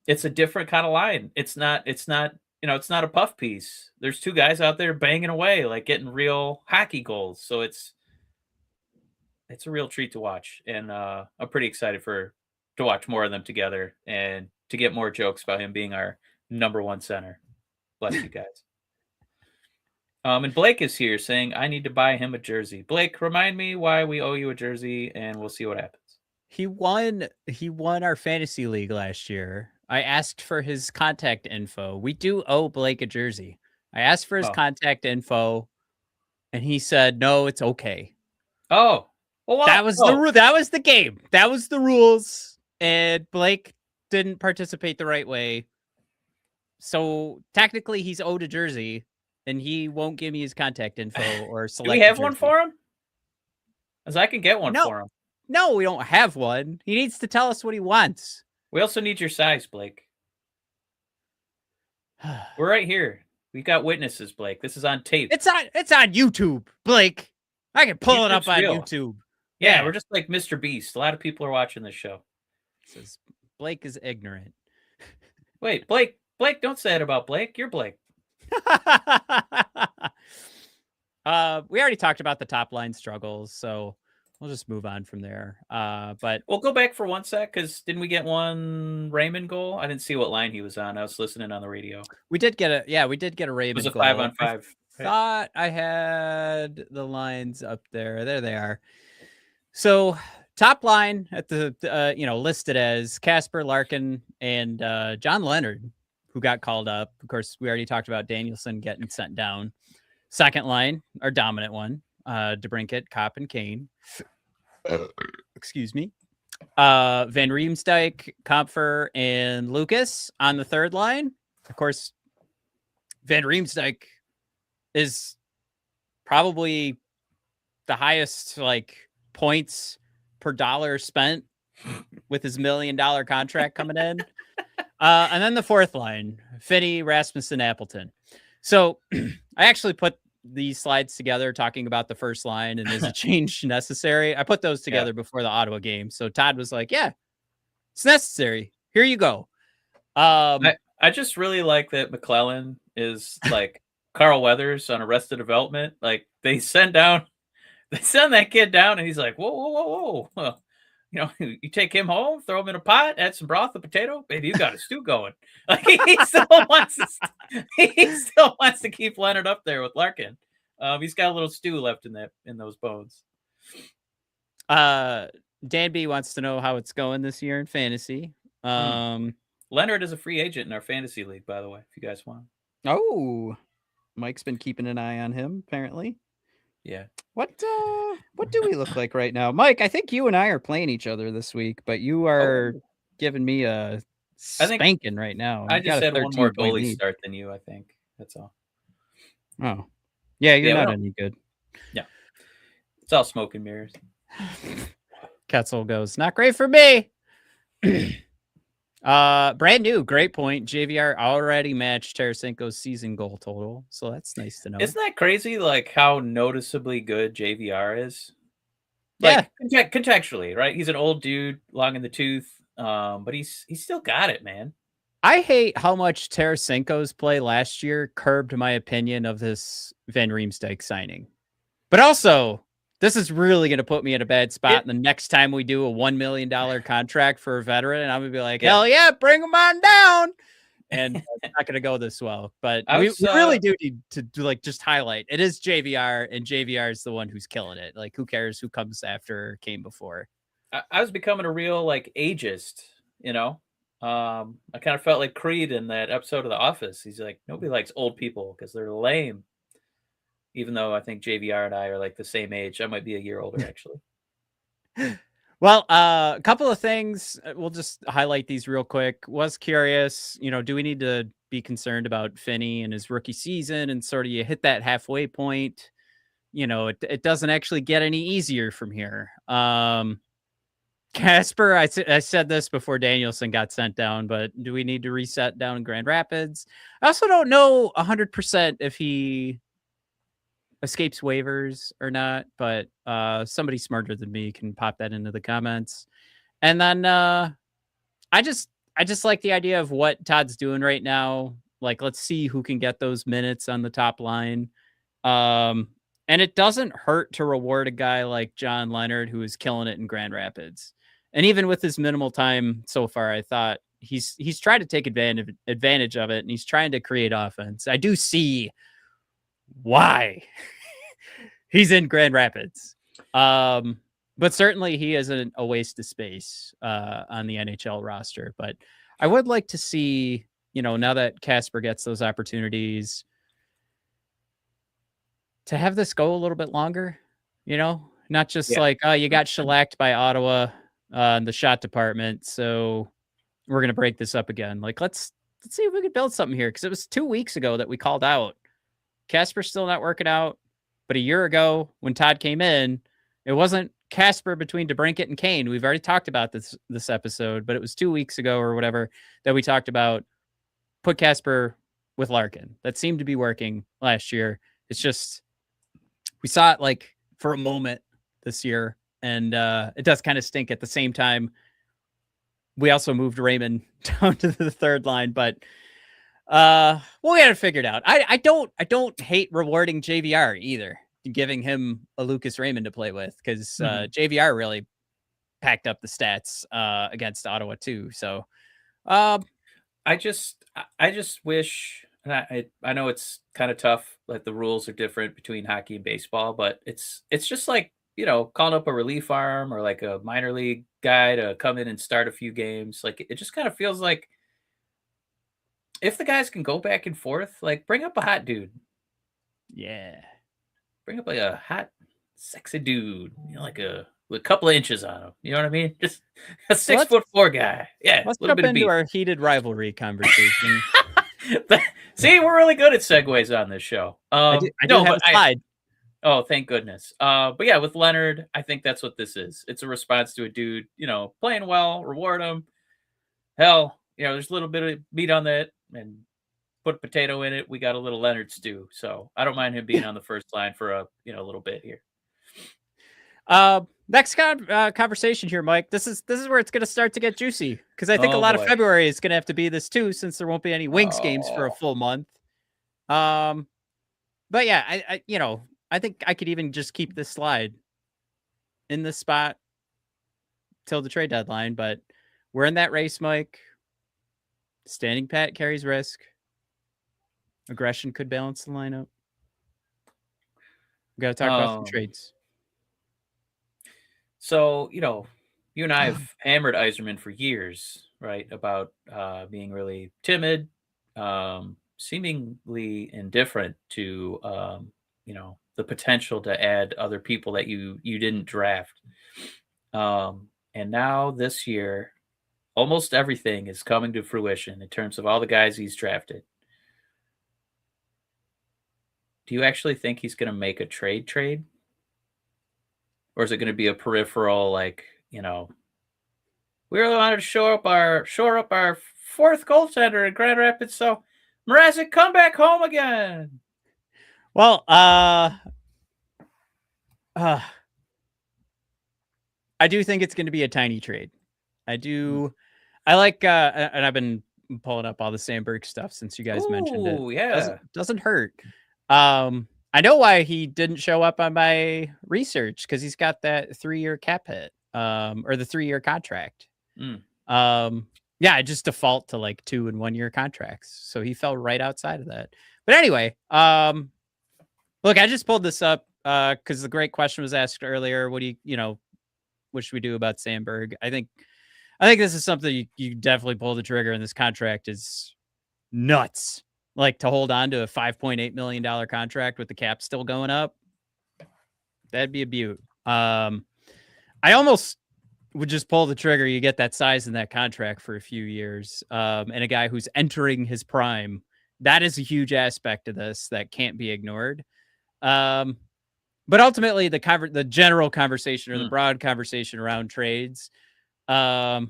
it's a different kind of line. It's not a puff piece. There's 2 guys out there banging away, like getting real hockey goals. So it's a real treat to watch. And I'm pretty excited to watch more of them together and to get more jokes about him being our number 1 center. Bless you guys. And Blake is here saying, I need to buy him a jersey. Blake, remind me why we owe you a jersey and we'll see what happens. He won our fantasy league last year. I asked for his contact info. We do owe Blake a jersey. I asked for his contact info, and he said, no, it's okay. Oh. Well, that was the game. That was the rules. And Blake didn't participate the right way. So technically he's owed a jersey, and he won't give me his contact info or select. Do we have one for him? Because I can get one for him. No, we don't have one. He needs to tell us what he wants. We also need your size, Blake. We're right here. We got witnesses, Blake. This is on tape. It's on YouTube, Blake. I can pull it up on YouTube. Yeah, we're just like Mr. Beast. A lot of people are watching this show. Says Blake is ignorant. Wait, Blake, don't say it about Blake. You're Blake. We already talked about the top line struggles, so we'll just move on from there. But we'll go back for 1 sec, because didn't we get one Raymond goal? I didn't see what line he was on. I was listening on the radio. We did get a Raymond goal. It was a 5-on-5. I thought I had the lines up there. There they are. So top line at the listed as Casper, Larkin, and John Leonard, who got called up. Of course, we already talked about Danielson getting sent down. Second line, our dominant one, DeBrincat, Kopp, and Kane. Excuse me. Van Riemsdyk, Kampfer, and Lucas on the third line. Of course, Van Riemsdyk is probably the highest points per dollar spent with his $1 million contract coming in. And then the fourth line, Finney, Rasmussen, Appleton. So I actually put these slides together talking about the first line and is a change necessary. I put those together before the Ottawa game. So Todd was like, yeah, it's necessary. Here you go. I just really like that McClellan is like Carl Weathers on Arrested Development. Like they send that kid down and he's like, whoa. Well, you take him home, throw him in a pot, add some broth, a potato, baby, you got a stew going. Like he still wants to keep Leonard up there with Larkin. He's got a little stew left in those bones. Danby wants to know how it's going this year in fantasy. Leonard is a free agent in our fantasy league, by the way, if you guys want. Oh, Mike's been keeping an eye on him, apparently. Yeah. What do we look like right now? Mike, I think you and I are playing each other this week, but you are giving me a spanking right now. I just had one more goalie start than you, I think. That's all. Oh. Yeah, you're not any good. Yeah. It's all smoke and mirrors. Ketzel goes, not great for me. Brand new, great point. JVR already matched Tarasenko's season goal total, so that's nice to know. Isn't that crazy? Like how noticeably good JVR is. Contextually, right? He's an old dude, long in the tooth, but he's still got it, man. I hate how much Tarasenko's play last year curbed my opinion of this Van Riemsdyk signing, but also. This is really going to put me in a bad spot. And the next time we do a $1 million contract for a veteran, and I'm going to be like, hell yeah, bring him on down. And it's not going to go this well. But we really do need to just highlight. It is JVR, and JVR is the one who's killing it. Like, who cares who comes after or came before? I was becoming a real, ageist, I kind of felt like Creed in that episode of The Office. He's like, nobody likes old people because they're lame. Even though I think JVR and I are the same age. I might be a year older, actually. Well, a couple of things. We'll just highlight these real quick. Was curious, do we need to be concerned about Finney and his rookie season and sort of you hit that halfway point? It doesn't actually get any easier from here. Casper, I said this before Danielson got sent down, but do we need to reset down in Grand Rapids? I also don't know 100% if he escapes waivers or not, but somebody smarter than me can pop that into the comments. And then I just like the idea of what Todd's doing right now. Let's see who can get those minutes on the top line. And it doesn't hurt to reward a guy like John Leonard, who is killing it in Grand Rapids. And even with his minimal time so far, I thought he's tried to take advantage of it, and he's trying to create offense. I do see why he's in Grand Rapids. But certainly he isn't a waste of space on the NHL roster. But I would like to see, now that Casper gets those opportunities, to have this go a little bit longer, not just Yeah. like, oh, you got shellacked by Ottawa in the shot department, so we're gonna break this up again. Like, let's see if we can build something here, because it was 2 weeks ago that we called out Casper's still not working out. But a year ago, when Todd came in, it wasn't Casper between DeBrincat and Kane. We've already talked about this episode, but it was 2 weeks ago or whatever that we talked about put Casper with Larkin. That seemed to be working last year. It's just we saw it like for a moment this year, and it does kind of stink. At the same time, we also moved Raymond down to the third line, but we got it figured out. I don't hate rewarding JVR either, giving him a Lucas Raymond to play with, because JVR really packed up the stats against Ottawa too. So I just wish, and I know it's kind of tough, like the rules are different between hockey and baseball, but it's just like, calling up a relief arm or like a minor league guy to come in and start a few games. Like, it just kind of feels like if the guys can go back and forth, like, bring up a hot dude. Yeah. Bring up like a hot, sexy dude, like with a couple of inches on him. You know what I mean? Just a 6'4" guy. Yeah. Let's jump into our heated rivalry conversation. See, we're really good at segues on this show. I do have a slide. Oh, thank goodness. But yeah, with Leonard, I think that's what this is. It's a response to a dude, playing well, reward him. Hell, there's a little bit of meat on that, and put a potato in it. We got a little Leonard stew. So I don't mind him being on the first line for a little bit here. Next conversation here, Mike. This is where it's going to start to get juicy, because I think a lot of February is going to have to be this too, since there won't be any Wings games for a full month. But yeah, I think I could even just keep this slide in this spot till the trade deadline. But we're in that race, Mike. Standing pat carries risk. Aggression could balance the lineup. We got to talk about some trades. So, you and I have hammered Yzerman for years, right? About being really timid, seemingly indifferent to, the potential to add other people that you didn't draft. And now this year, almost everything is coming to fruition in terms of all the guys he's drafted. Do you actually think he's going to make a trade? Or is it going to be a peripheral, like, we really wanted to shore up our fourth goaltender in Grand Rapids, so Mrazek, come back home again. Well, I do think it's going to be a tiny trade. I like, and I've been pulling up all the Sandberg stuff since you guys mentioned it. Oh, yeah. Doesn't hurt. I know why he didn't show up on my research, because he's got that 3-year cap hit, or the 3-year contract. Yeah, I just default to like 2 and 1 year contracts. So he fell right outside of that. But anyway, look, I just pulled this up because the great question was asked earlier. What should we do about Sandberg? I think this is something you definitely pull the trigger, and this contract is nuts. Like, to hold on to a $5.8 million contract with the cap still going up, that'd be a beaut. I almost would just pull the trigger. You get that size in that contract for a few years, and a guy who's entering his prime. That is a huge aspect of this that can't be ignored. But ultimately, the general conversation, or the broad conversation around trades, I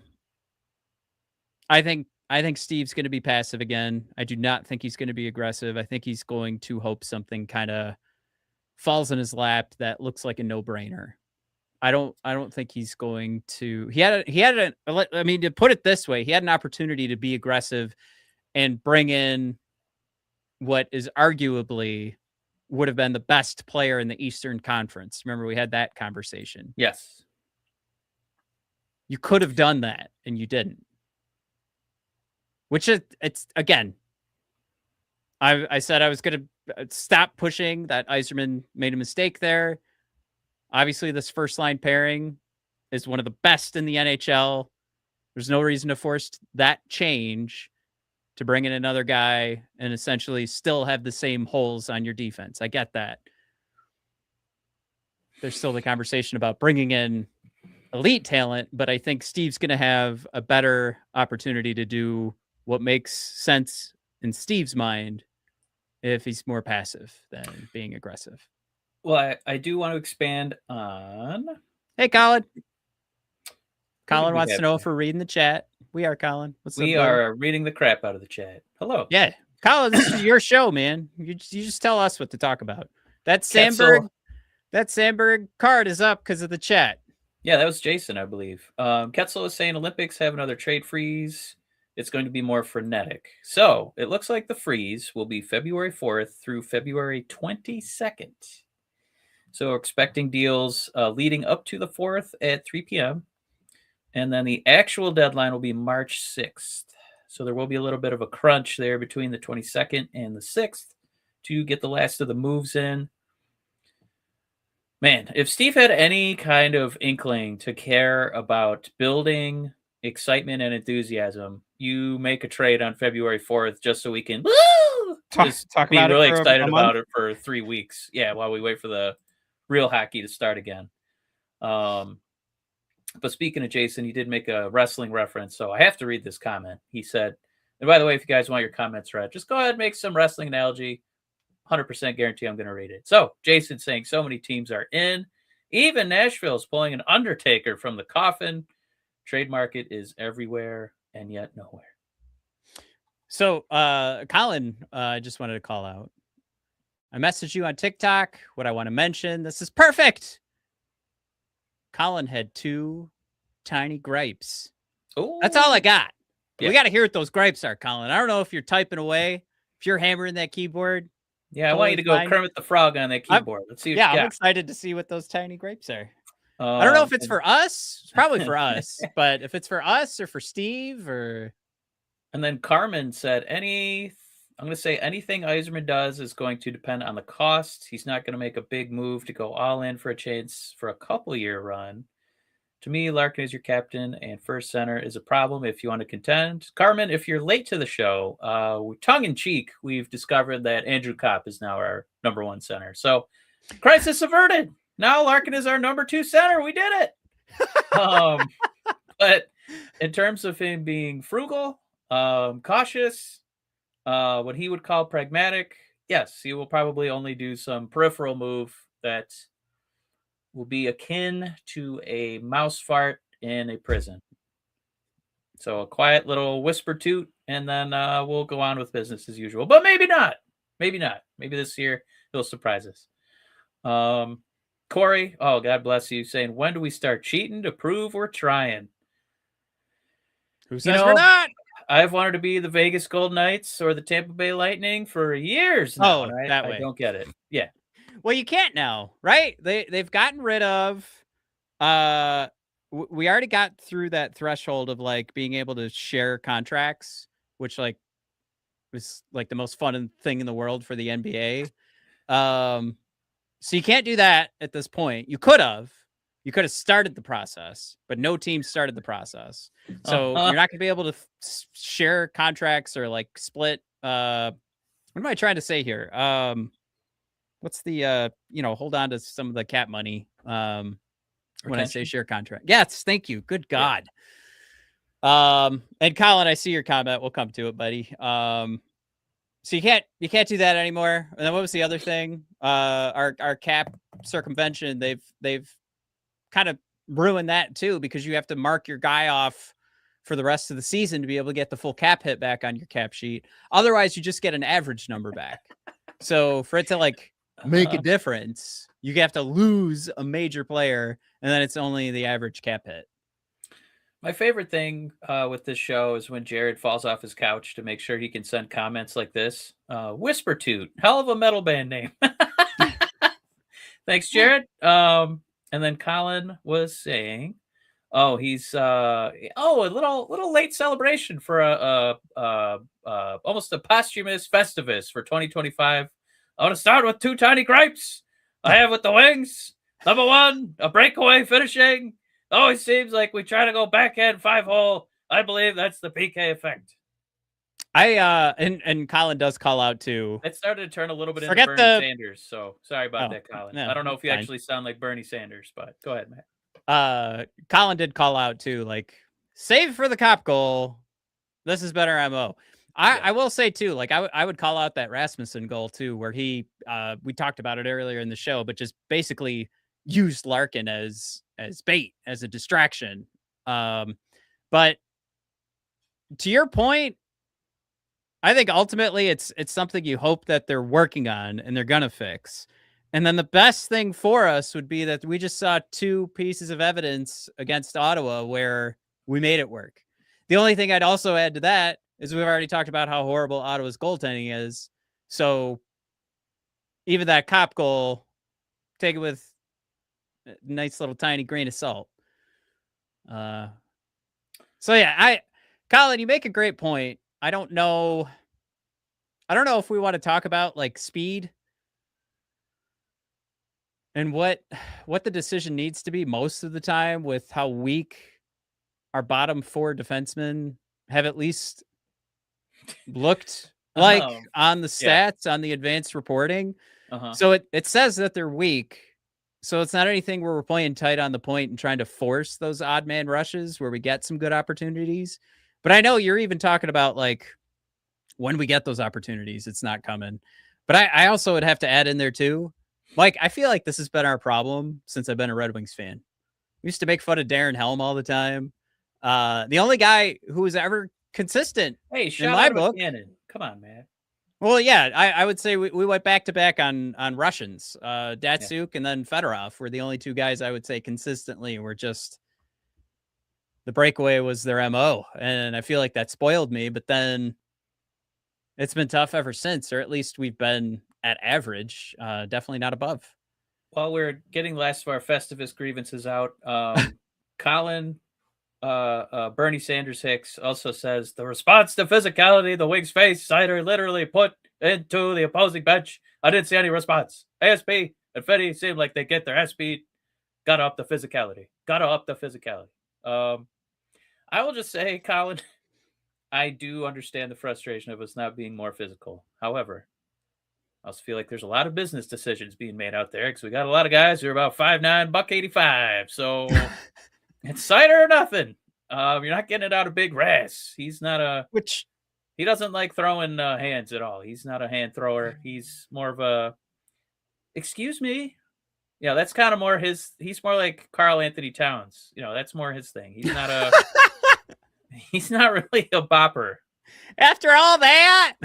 think Steve's going to be passive again. I do not think he's going to be aggressive. I think he's going to hope something kind of falls in his lap that looks like a no-brainer. I don't think he's going to. To put it this way, he had an opportunity to be aggressive and bring in what is arguably would have been the best player in the Eastern Conference. Remember, we had that conversation. Yes. You could have done that, and you didn't. Which it's again, I said I was going to stop pushing that Yzerman made a mistake there. Obviously, this first line pairing is one of the best in the NHL. There's no reason to force that change to bring in another guy and essentially still have the same holes on your defense. I get that. There's still the conversation about bringing in elite talent, but I think Steve's going to have a better opportunity to do what makes sense in Steve's mind if he's more passive than being aggressive. Well, I do want to expand on. Hey, Colin. Who Colin did we wants have to know here? if we're reading the chat. We are, Colin. What's up, We brother? are reading the crap out of the chat. Hello. Yeah. Colin, this is your show, man. You just tell us what to talk about. That Ketzel- Sandberg card is up because of the chat. Yeah, that was Jason, I believe. Ketzel is saying Olympics have another trade freeze. It's going to be more frenetic. So it looks like the freeze will be February 4th through February 22nd. So we're expecting deals leading up to the 4th at 3 p.m. And then the actual deadline will be March 6th. So there will be a little bit of a crunch there between the 22nd and the 6th to get the last of the moves in. Man, if Steve had any kind of inkling to care about building excitement and enthusiasm, you make a trade on February 4th just so we can Talk be about it really for a excited month? about it for 3 weeks. Yeah, while we wait for the real hockey to start again. But speaking of Jason, he did make a wrestling reference, so I have to read this comment. He said, and by the way, if you guys want your comments read, just go ahead and make some wrestling analogy. 100% guarantee I'm going to read it. So Jason saying so many teams are in. Even Nashville's pulling an Undertaker from the coffin. Trade market is everywhere and yet nowhere. So, Colin, I just wanted to call out. I messaged you on TikTok. What I want to mention, this is perfect. Colin had 2 tiny gripes. Oh, That's all I got. Yeah. We got to hear what those gripes are, Colin. I don't know if you're typing away, if you're hammering that keyboard. Yeah, I want you to go fine. Kermit the Frog on that keyboard. Let's see what you I'm got. excited to see what those tiny grapes are. I don't know if it's for us. It's probably for us. But if it's for us or for Steve or... And then Carmen said, I'm going to say anything Yzerman does is going to depend on the cost. He's not going to make a big move to go all in for a chance for a couple-year run. To me, Larkin is your captain, and first center is a problem if you want to contend. Carmen, if you're late to the show, tongue-in-cheek, we've discovered that Andrew Kopp is now our number 1 center. So, crisis averted. Now Larkin is our number 2 center. We did it. But in terms of him being frugal, cautious, what he would call pragmatic, yes, he will probably only do some peripheral move that will be akin to a mouse fart in a prison. So a quiet little whisper toot, and then we'll go on with business as usual. But maybe not. Maybe not. Maybe this year he'll surprise us. Corey, oh, God bless you, saying, when do we start cheating to prove we're trying? Who says we're not? I've wanted to be the Vegas Golden Knights or the Tampa Bay Lightning for years now. Oh, that way. I don't get it. Yeah. Well, you can't now, right? They've gotten rid of. We already got through that threshold of like being able to share contracts, which like was like the most fun thing in the world for the NBA. So you can't do that at this point. You could have started the process, but no team started the process. So you're not gonna be able to share contracts or like split. What am I trying to say here? What's the hold on to some of the cap money when I say share contract? Yes, thank you. Good God. Yeah. And Colin, I see your comment. We'll come to it, buddy. So you can't do that anymore. And then what was the other thing? Our cap circumvention, they've kind of ruined that too, because you have to mark your guy off for the rest of the season to be able to get the full cap hit back on your cap sheet. Otherwise, you just get an average number back. So for it to like make a difference, you have to lose a major player, and then it's only the average cap hit. My favorite thing with this show is when Jared falls off his couch to make sure he can send comments like this. Whisper Toot, hell of a metal band name. Thanks, Jared. And then Colin was saying, he's a little late celebration for almost a posthumous Festivus for 2025. I want to start with 2 tiny gripes I have with the Wings. Number 1, a breakaway finishing. Always seems like we try to go backhand 5-hole I believe that's the PK effect. And Colin does call out too. It started to turn a little bit into Forget Bernie the Sanders, so sorry about that, Colin. no, I don't know if you fine. actually sound like Bernie Sanders, but go ahead, Matt. Colin did call out too, like, save for the cop goal. This is better MO. I will say too, like I would call out that Rasmussen goal too, where he we talked about it earlier in the show, but just basically used Larkin as bait, as a distraction. But to your point, I think ultimately it's something you hope that they're working on and they're gonna fix. And then the best thing for us would be that we just saw 2 pieces of evidence against Ottawa where we made it work. The only thing I'd also add to that is we've already talked about how horrible Ottawa's goaltending is. So even that cop goal, take it with a nice little tiny grain of salt. So yeah, Colin, you make a great point. I don't know if we want to talk about like speed and what the decision needs to be most of the time with how weak our bottom 4 defensemen have at least looked like on the stats, on the advanced reporting. So it says that they're weak. So it's not anything where we're playing tight on the point and trying to force those odd man rushes where we get some good opportunities. But I know you're even talking about like when we get those opportunities, it's not coming. But I also would have to add in there too. Mike, I feel like this has been our problem since I've been a Red Wings fan. We used to make fun of Darren Helm all the time. The only guy who was ever consistent in my book. Come on, man. Well, yeah, I would say we went back to back on Russians. Datsuk and then Fedorov were the only 2 guys I would say consistently were just the breakaway was their MO. And I feel like that spoiled me, but then it's been tough ever since, or at least we've been at average, definitely not above. While we're getting last of our Festivus grievances out, Colin Bernie Sanders Hicks also says the response to physicality the Wings face, Sider literally put into the opposing bench. I didn't see any response. ASP and Fetty seemed like they get their ass beat. Gotta up the physicality. I will just say, Colin, I do understand the frustration of us not being more physical. However, I also feel like there's a lot of business decisions being made out there because we got a lot of guys who are about 5'9", $185. So it's cider or nothing. You're not getting it out of Big Ras. He's not he doesn't like throwing hands at all. He's not a hand thrower. He's more of a, excuse me. Yeah, that's kind of more he's more like Karl Anthony Towns. That's more his thing. He's not he's not really a bopper. After all that,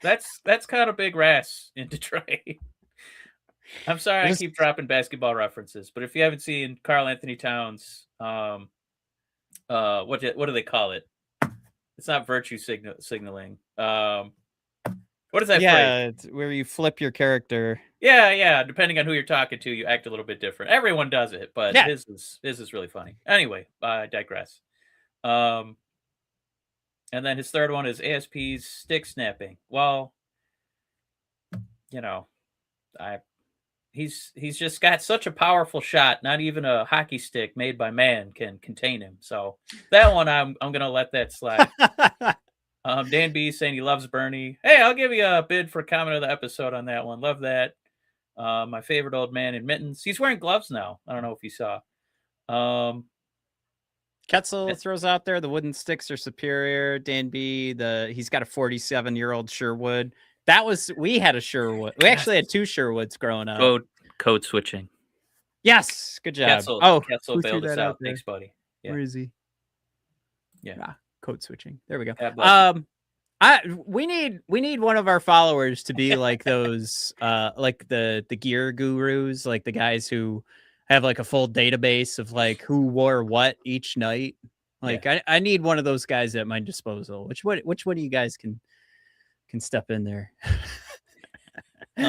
that's kind of Big Ras in Detroit. I'm sorry I keep dropping basketball references, but if you haven't seen Karl Anthony Towns, what do they call it? It's not virtue signaling. What is that phrase? It's where you flip your character. Yeah. Depending on who you're talking to, you act a little bit different. Everyone does it, but his is really funny. Anyway, I digress. And then his third one is ASP's stick snapping. Well, he's just got such a powerful shot. Not even a hockey stick made by man can contain him. So that one, I'm gonna let that slide. Dan B saying he loves Bernie. Hey, I'll give you a bid for comment of the episode on that one. Love that. My favorite old man in mittens. He's wearing gloves now. I don't know if you saw. Ketzel throws out there the wooden sticks are superior. Dan B, he's got a 47-year-old Sherwood. We had a Sherwood. We actually had 2 Sherwoods growing up. Code switching. Yes, good job. Ketzel bailed us out. Thanks, buddy. Yeah. Where is he? Yeah. Code switching. There we go. We need one of our followers to be like those like the gear gurus, like the guys who have like a full database of like who wore what each night. Like I need one of those guys at my disposal. Which one of you guys can step in there? We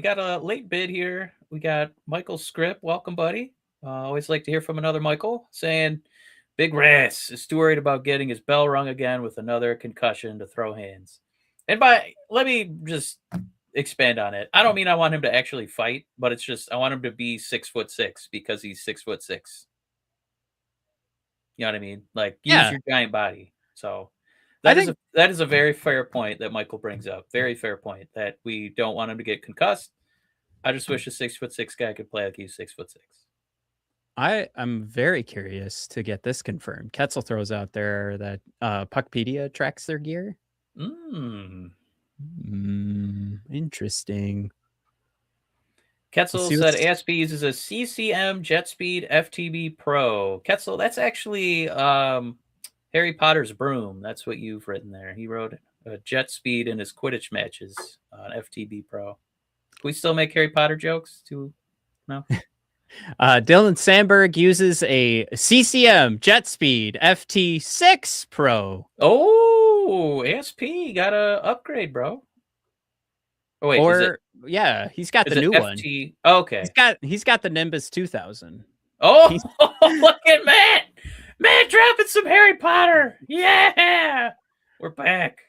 got a late bid here. We got Michael Scripp. Welcome, buddy. Always like to hear from another Michael saying Big Ras is too worried about getting his bell rung again with another concussion to throw hands. And let me just expand on it. I don't mean I want him to actually fight, but it's just I want him to be 6'6" because he's 6'6". You know what I mean? Like, use Yeah. your giant body. So I that is a very fair point that Michael brings up. Very fair point that we don't want him to get concussed. I just wish a 6'6" guy could play like he's 6'6". I'm very curious to get this confirmed. Ketzel throws out there that Puckpedia tracks their gear. Interesting. Ketzel said ASP uses a CCM JetSpeed FTB Pro. Ketzel, that's actually Harry Potter's broom. That's what you've written there. He wrote JetSpeed in his Quidditch matches on FTB Pro. Can we still make Harry Potter jokes? No? Dylan Sandberg uses a CCM JetSpeed FT6 Pro. Oh, ASP got a upgrade, bro. Oh wait, yeah, he's got the new one. Okay, he's got the Nimbus 2000. Oh, look at Matt! Matt dropping some Harry Potter. Yeah, we're back.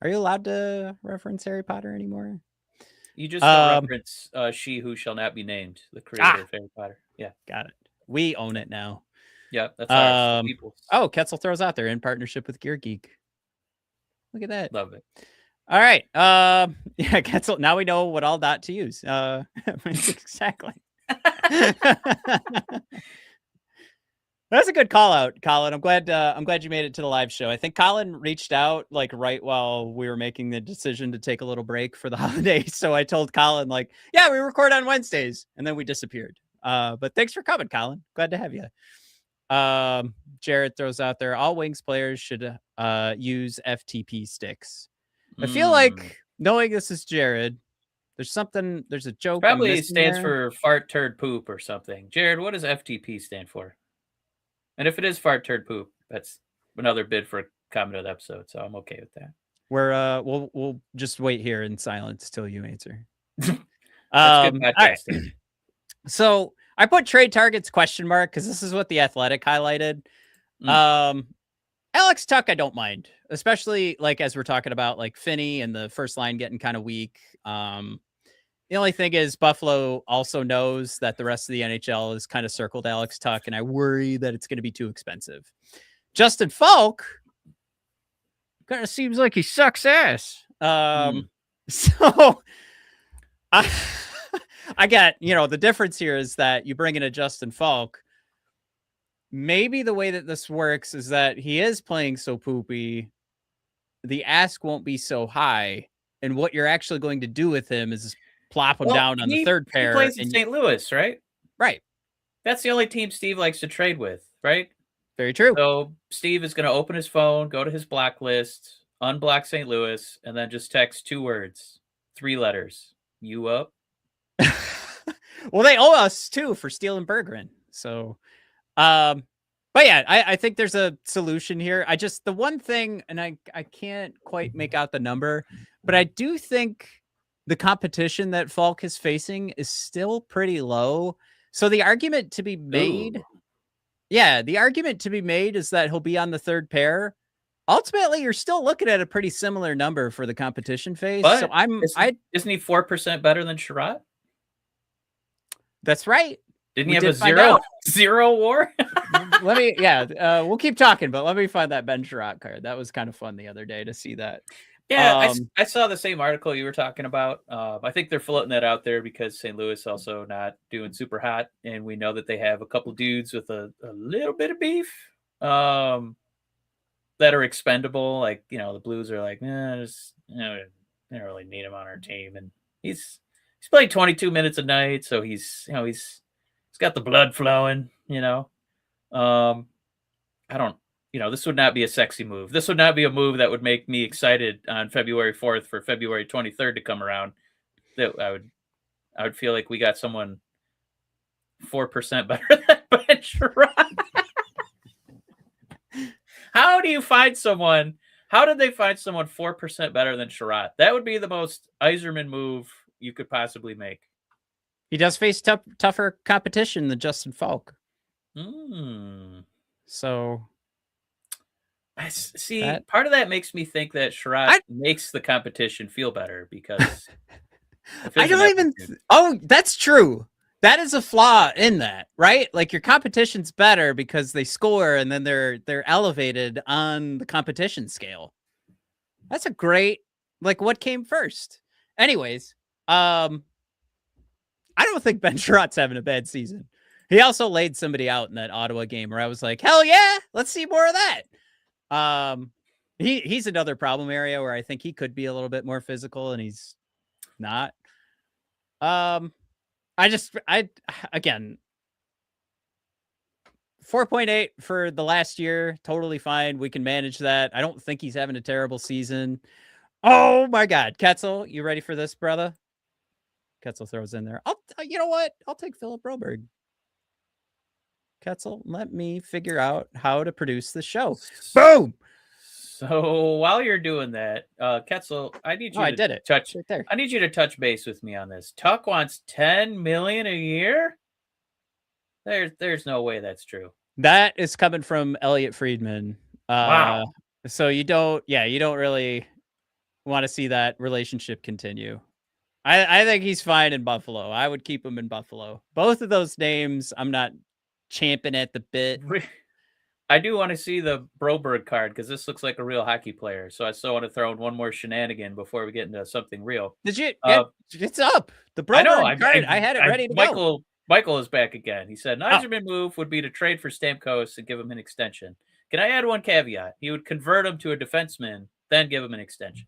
Are you allowed to reference Harry Potter anymore? You just don't reference She Who Shall Not Be Named, the creator of Harry Potter. Yeah, got it. We own it now. Yeah, that's our people. Oh, Ketzel throws out there in partnership with Gear Geek. Look at that. Love it. All right. Yeah, Ketzel. Now we know what all dot to use. Exactly. That's a good call out, Colin. I'm glad you made it to the live show. I think Colin reached out like right while we were making the decision to take a little break for the holidays. So I told Colin like, yeah, we record on Wednesdays, and then we disappeared. But thanks for coming, Colin. Glad to have you. Jared throws out there, all Wings players should use FTP sticks. I feel like, knowing this is Jared, there's a joke. Probably stands for fart, turd, poop or something. Jared, what does FTP stand for? And if it is fart, turd, poop, that's another bid for a comment of the episode, so I'm okay with that. We'll just wait here in silence till you answer. That's good podcasting. Right. So I put trade targets question mark because this is what the Athletic highlighted. Alex Tuck, I don't mind, especially like as we're talking about like Finney and the first line getting kind of weak. The only thing is Buffalo also knows that the rest of the NHL is kind of circled Alex Tuck, and I worry that it's going to be too expensive. Justin Falk kind of seems like he sucks ass. So I get, the difference here is that you bring in a Justin Falk. Maybe the way that this works is that he is playing so poopy, the ask won't be so high, and what you're actually going to do with him is plop him down on the third pair. He plays in St. Louis, right? Right. That's the only team Steve likes to trade with, right? Very true. So Steve is going to open his phone, go to his blacklist, unblock St. Louis, and then just text 2 words, 3 letters. You up? Well, they owe us too for stealing Berggren. So, but yeah, I think there's a solution here. The one thing, and I can't quite make out the number, but I do think the competition that Falk is facing is still pretty low. So the argument to be made, the argument to be made is that he'll be on the third pair. Ultimately, you're still looking at a pretty similar number for the competition phase. But so isn't he 4% better than Sherratt? That's right. Didn't he have a zero war? We'll keep talking, but let me find that Ben Sherratt card. That was kind of fun the other day to see that. Yeah, I saw the same article you were talking about. I think they're floating that out there because St. Louis also not doing super hot, and we know that they have a couple dudes with a little bit of beef that are expendable. Like, the Blues are like, we don't really need him on our team, and he's playing 22 minutes a night, so he's got the blood flowing. I don't. This would not be a sexy move. This would not be a move that would make me excited on February 4th for February 23rd to come around. That I would feel like we got someone 4% better than Ben Sherratt. How do you find someone? How did they find someone 4% better than Sherratt? That would be the most Yzerman move you could possibly make. He does face tougher competition than Justin Falk. So. See, part of that makes me think that Sherratt makes the competition feel better because I don't even. Oh, that's true. That is a flaw in that, right? Like your competition's better because they score and then they're elevated on the competition scale. That's a great, like, what came first? Anyways, I don't think Ben Sherratt's having a bad season. He also laid somebody out in that Ottawa game where I was like, hell yeah, let's see more of that. He's another problem area where I think he could be a little bit more physical and he's not. Again, 4.8 for the last year, totally fine. We can manage that. I don't think he's having a terrible season. Oh my God, Ketzel, you ready for this, brother? Ketzel throws in there. You know what? I'll take Philip Broberg. Ketzel, let me figure out how to produce the show. Boom. So while you're doing that, Ketzel, I need you to touch. Right there. I need you to touch base with me on this. Tuck wants $10 million a year. There's no way that's true. That is coming from Elliot Friedman. Wow. So you don't really want to see that relationship continue. I think he's fine in Buffalo. I would keep him in Buffalo. Both of those names, I'm not champing at the bit. I do want to see the Broberg card because this looks like a real hockey player. So I still want to throw in one more shenanigan before we get into something real. Did you? It's up. The Broberg card. I had it ready to go. Michael is back again. He said, Yzerman move would be to trade for Stamkos and give him an extension. Can I add one caveat? He would convert him to a defenseman, then give him an extension.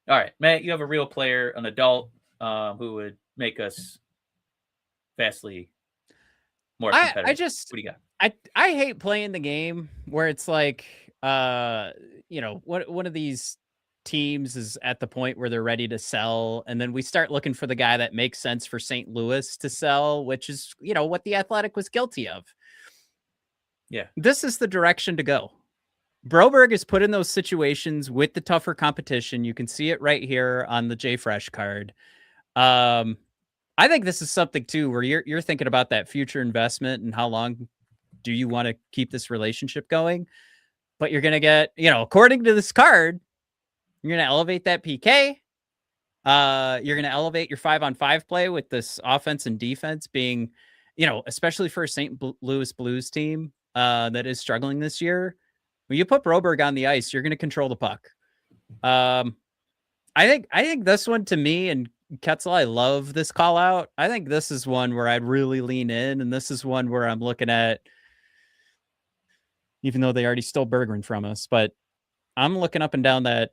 All right, Matt, you have a real player, an adult who would make us vastly more competitive. What do you got? I hate playing the game where it's like, one of these teams is at the point where they're ready to sell, and then we start looking for the guy that makes sense for St. Louis to sell, which is, what the Athletic was guilty of. Yeah. This is the direction to go. Broberg is put in those situations with the tougher competition. You can see it right here on the J Fresh card. I think this is something too, where you're thinking about that future investment and how long do you want to keep this relationship going? But you're going to get, according to this card, you're going to elevate that PK. You're going to elevate your 5-on-5 play with this offense and defense being, especially for a St. Louis Blues team that is struggling this year. When you put Broberg on the ice, you're going to control the puck. I think this one, to me, and Ketzel, I love this call out. I think this is one where I'd really lean in, and this is one where I'm looking at, even though they already stole Berggren from us, but I'm looking up and down that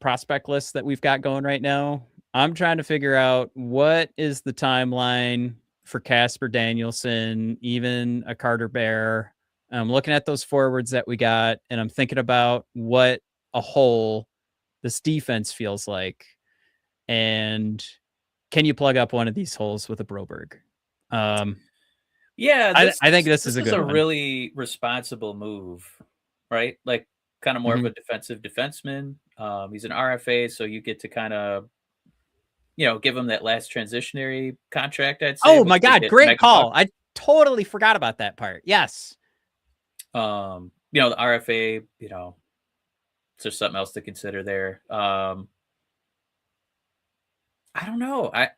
prospect list that we've got going right now. I'm trying to figure out what is the timeline for Casper Danielson, even a Carter Bear. I'm looking at those forwards that we got, and I'm thinking about what a hole this defense feels like. And can you plug up one of these holes with a Broberg? Yeah, I think this is a good a one. really responsible move, right? Like kind of more of a defensive defenseman. He's an RFA, so you get to kind of, give him that last transitionary contract, I'd say. Oh my God, great call. I totally forgot about that part. Yes. The RFA, there's something else to consider there. I don't know. I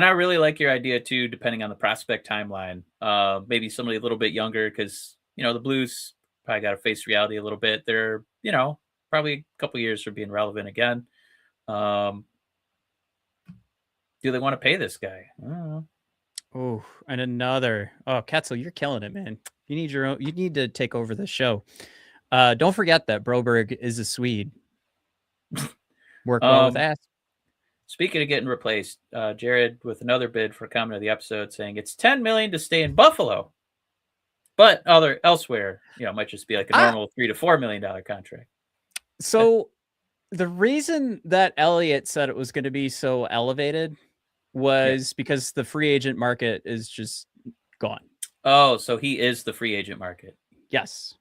really like your idea too, depending on the prospect timeline. Maybe somebody a little bit younger, because the Blues probably got to face reality a little bit. They're probably a couple years from being relevant again. Do they want to pay this guy? I don't know. Oh, and another. Oh, Ketzel, you're killing it, man. You need to take over the show. Don't forget that Broberg is a Swede. Work well with ass. Speaking of getting replaced, Jared with another bid for comment of the episode saying it's $10 million to stay in Buffalo, but elsewhere, might just be like a normal $3 to $4 million contract. So the reason that Elliot said it was going to be so elevated was because the free agent market is just gone. Oh, so he is the free agent market. Yes.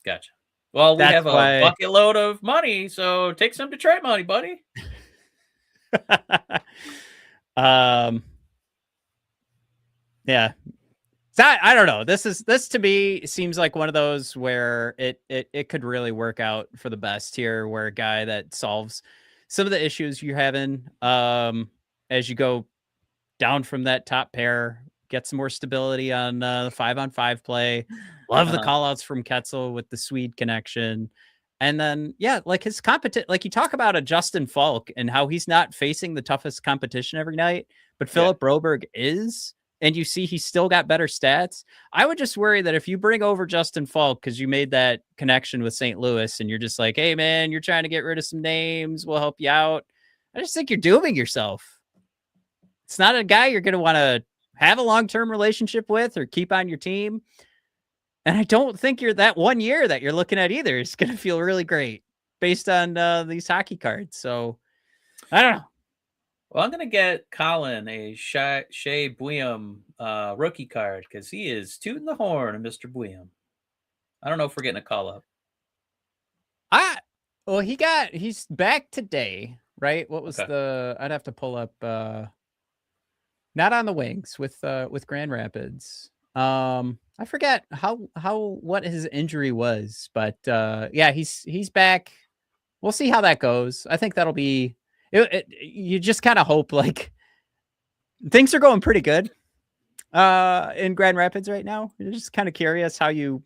Gotcha. Well, we have a bucket load of money, so take some Detroit money, buddy. Yeah. So I don't know. This to me seems like one of those where it could really work out for the best here, where a guy that solves some of the issues you're having. as you go down from that top pair, get some more stability on the 5-on-5 play. Love the call outs from Ketzel with the Swede connection. And then, yeah, like his like you talk about a Justin Falk and how he's not facing the toughest competition every night, but Philip Broberg is, and you see he's still got better stats. I would just worry that if you bring over Justin Falk because you made that connection with St. Louis and you're just like, hey, man, you're trying to get rid of some names. We'll help you out. I just think you're dooming yourself. It's not a guy you're going to want to have a long-term relationship with or keep on your team. And I don't think you're that 1 year that you're looking at either is going to feel really great based on these hockey cards. So I don't know. Well, I'm going to get Colin a Shea Buium rookie card because he is tooting the horn of Mr. Buium. I don't know if we're getting a call up. Well, he's back today, right? What was I'd have to pull up, not on the Wings with Grand Rapids. I forget what his injury was, but yeah, he's back. We'll see how that goes. I think that'll be you just kind of hope like things are going pretty good in Grand Rapids right now. You're just kind of curious how you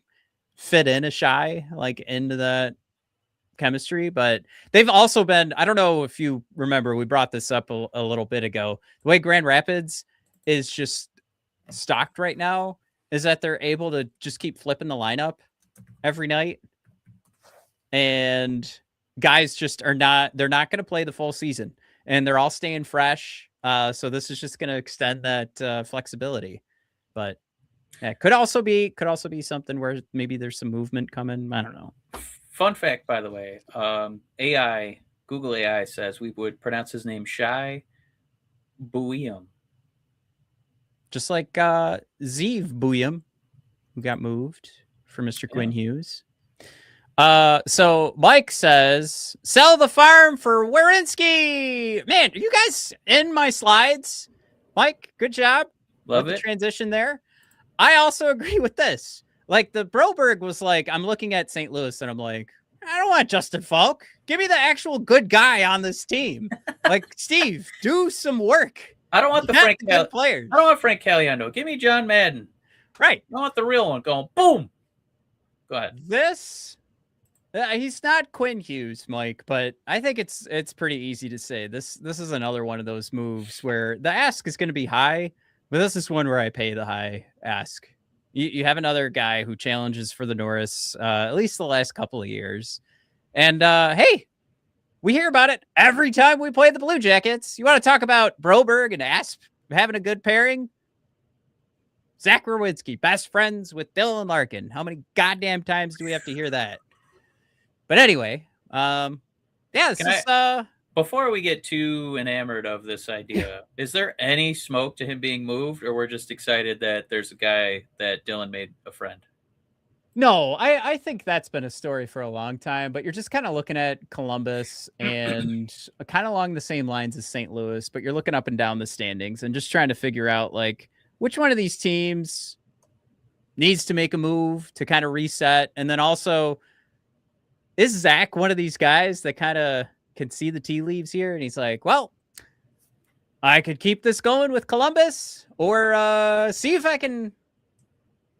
fit in a Shy like into that chemistry, but they've also been, I don't know if you remember, we brought this up a little bit ago. The way Grand Rapids is just stocked right now is that they're able to just keep flipping the lineup every night. And guys just they're not going to play the full season and they're all staying fresh. So this is just going to extend that flexibility, but yeah, could also be something where maybe there's some movement coming. I don't know. Fun fact, by the way, Google AI says we would pronounce his name Shai Buium. Just like Zeev Buium, who got moved for Mr. Quinn Hughes. So Mike says, sell the farm for Werenski. Man, are you guys in my slides? Mike, good job. Love with it. The transition there. I also agree with this. Like the Broberg was like, I'm looking at St. Louis and I'm like, I don't want Justin Falk. Give me the actual good guy on this team. Like, Steve, do some work. I don't want the Frank players. I don't want Frank Caliendo. Give me John Madden. Right. I want the real one going boom. Go ahead. He's not Quinn Hughes, Mike, but I think it's pretty easy to say this is another one of those moves where the ask is going to be high, but this is one where I pay the high ask. You have another guy who challenges for the Norris, at least the last couple of years. And hey, we hear about it every time we play the Blue Jackets. You want to talk about Broberg and Asp having a good pairing? Zach Rowinski, best friends with Dylan Larkin. How many goddamn times do we have to hear that? But anyway, before we get too enamored of this idea, is there any smoke to him being moved, or we're just excited that there's a guy that Dylan made a friend? No, I think that's been a story for a long time, but you're just kind of looking at Columbus and kind of along the same lines as St. Louis, but you're looking up and down the standings and just trying to figure out like which one of these teams needs to make a move to kind of reset. And then also, is Zach one of these guys that kind of can see the tea leaves here? And he's like, well, I could keep this going with Columbus or see if I can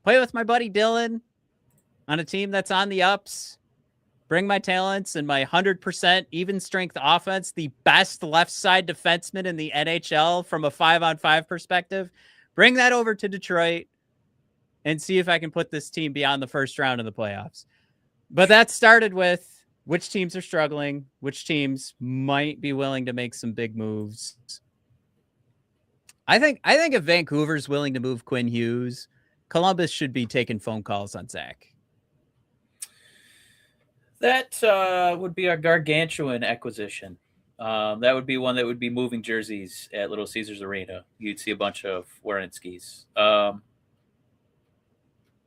play with my buddy Dylan on a team that's on the ups, bring my talents and my 100% even strength offense, the best left side defenseman in the NHL from a 5-on-5 perspective, bring that over to Detroit and see if I can put this team beyond the first round of the playoffs. But that started with which teams are struggling, which teams might be willing to make some big moves. I think if Vancouver's willing to move Quinn Hughes, Columbus should be taking phone calls on Zach. That would be our gargantuan acquisition. That would be one that would be moving jerseys at Little Caesars Arena. You'd see a bunch of Werenskis.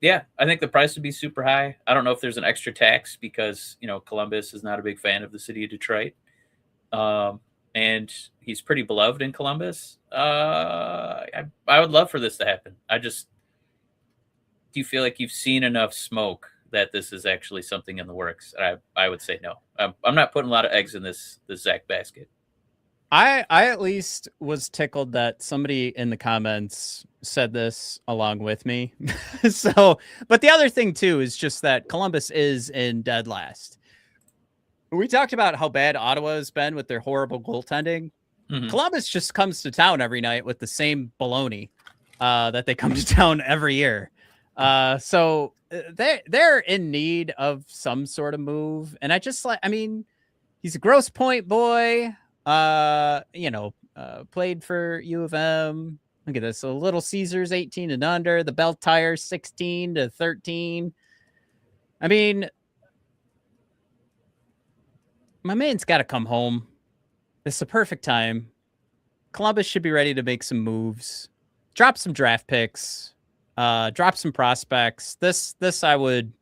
Yeah, I think the price would be super high. I don't know if there's an extra tax because, Columbus is not a big fan of the city of Detroit. And he's pretty beloved in Columbus. I would love for this to happen. Do you feel like you've seen enough smoke that this is actually something in the works? I would say no. I'm not putting a lot of eggs in this Zach basket. I at least was tickled that somebody in the comments said this along with me. So, but the other thing too is just that Columbus is in dead last. We talked about how bad Ottawa has been with their horrible goaltending. Mhm. Columbus just comes to town every night with the same baloney that they come to town every year. So they're in need of some sort of move. And I just like, I mean, he's a Gross Point boy. Played for U of M. Look at this. So Little Caesars 18 and under. The Bell Tire 16 to 13. I mean, my man's got to come home. It's the perfect time. Columbus should be ready to make some moves, drop some draft picks, drop some prospects. This I would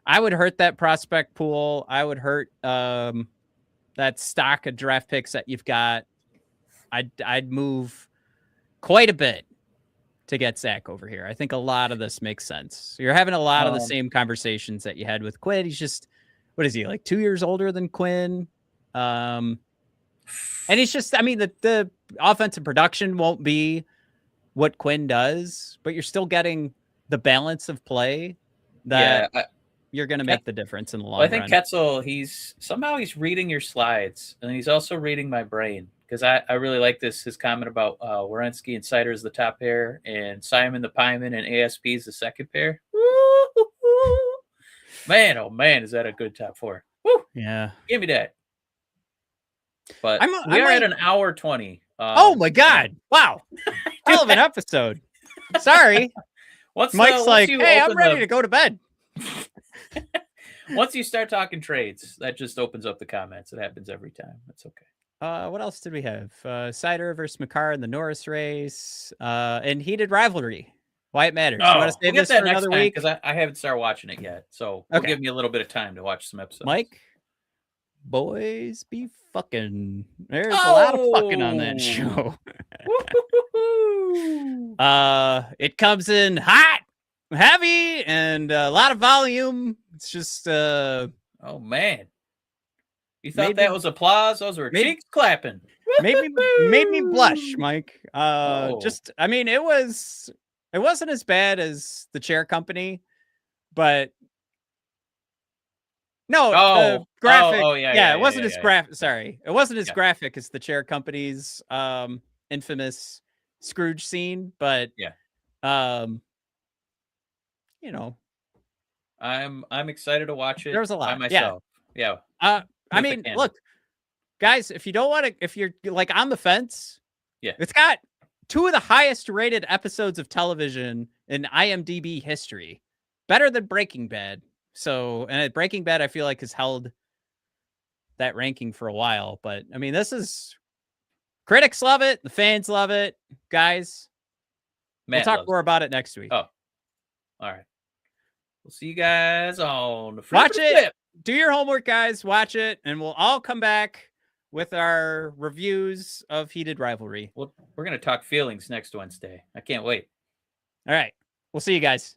hurt that prospect pool. I would hurt that stock of draft picks that you've got. I'd move quite a bit to get Zach over here. I think a lot of this makes sense. You're having a lot of the same conversations that you had with Quinn. He's just, what is he, like 2 years older than Quinn? And he's just, I mean, the offensive production won't be what Quinn does, but you're still getting the balance of play that you're going to make the difference in the long run. I think Ketzel, he's reading your slides, and he's also reading my brain, because I really like his comment about Werenski and Sider is the top pair, and Simon the Pieman and ASP is the second pair. Woo-hoo-hoo. Man, oh man, is that a good top four? Woo! Yeah. Give me that. But we are at an hour 20. Oh my God. Wow. Hell of an episode. Sorry. Mike's like, hey, I'm ready to go to bed. Once you start talking trades, that just opens up the comments. It happens every time. That's okay. What else did we have? Sider versus McCarr in the Norris race, and heated rivalry. Why it matters. You want to save this for another week? Because I haven't started watching it yet. So we'll give me a little bit of time to watch some episodes. Mike, boys be fucking. There's a lot of fucking on that show. It comes in hot, heavy, and a lot of volume. It's just oh man. You thought that was applause? Those were cheeks clapping. made me blush, Mike. Just, I mean, it wasn't as bad as the Chair Company, but no, the graphic. It wasn't as graphic. Sorry, it wasn't as graphic as the Chair Company's infamous Scrooge scene, but I'm excited to watch it. There was a lot by myself. Yeah. I mean, look, guys, if you don't want to, if you're like on the fence, it's got 2 of the highest rated episodes of television in IMDb history, better than Breaking Bad. So, and Breaking Bad, I feel like has held that ranking for a while, but I mean, critics love it. The fans love it, guys. We'll talk more about it next week. Oh, all right. We'll see you guys on the Watch it. Do your homework, guys. Watch it, and we'll all come back with our reviews of Heated Rivalry. Well, we're going to talk feelings next Wednesday. I can't wait. All right. We'll see you guys.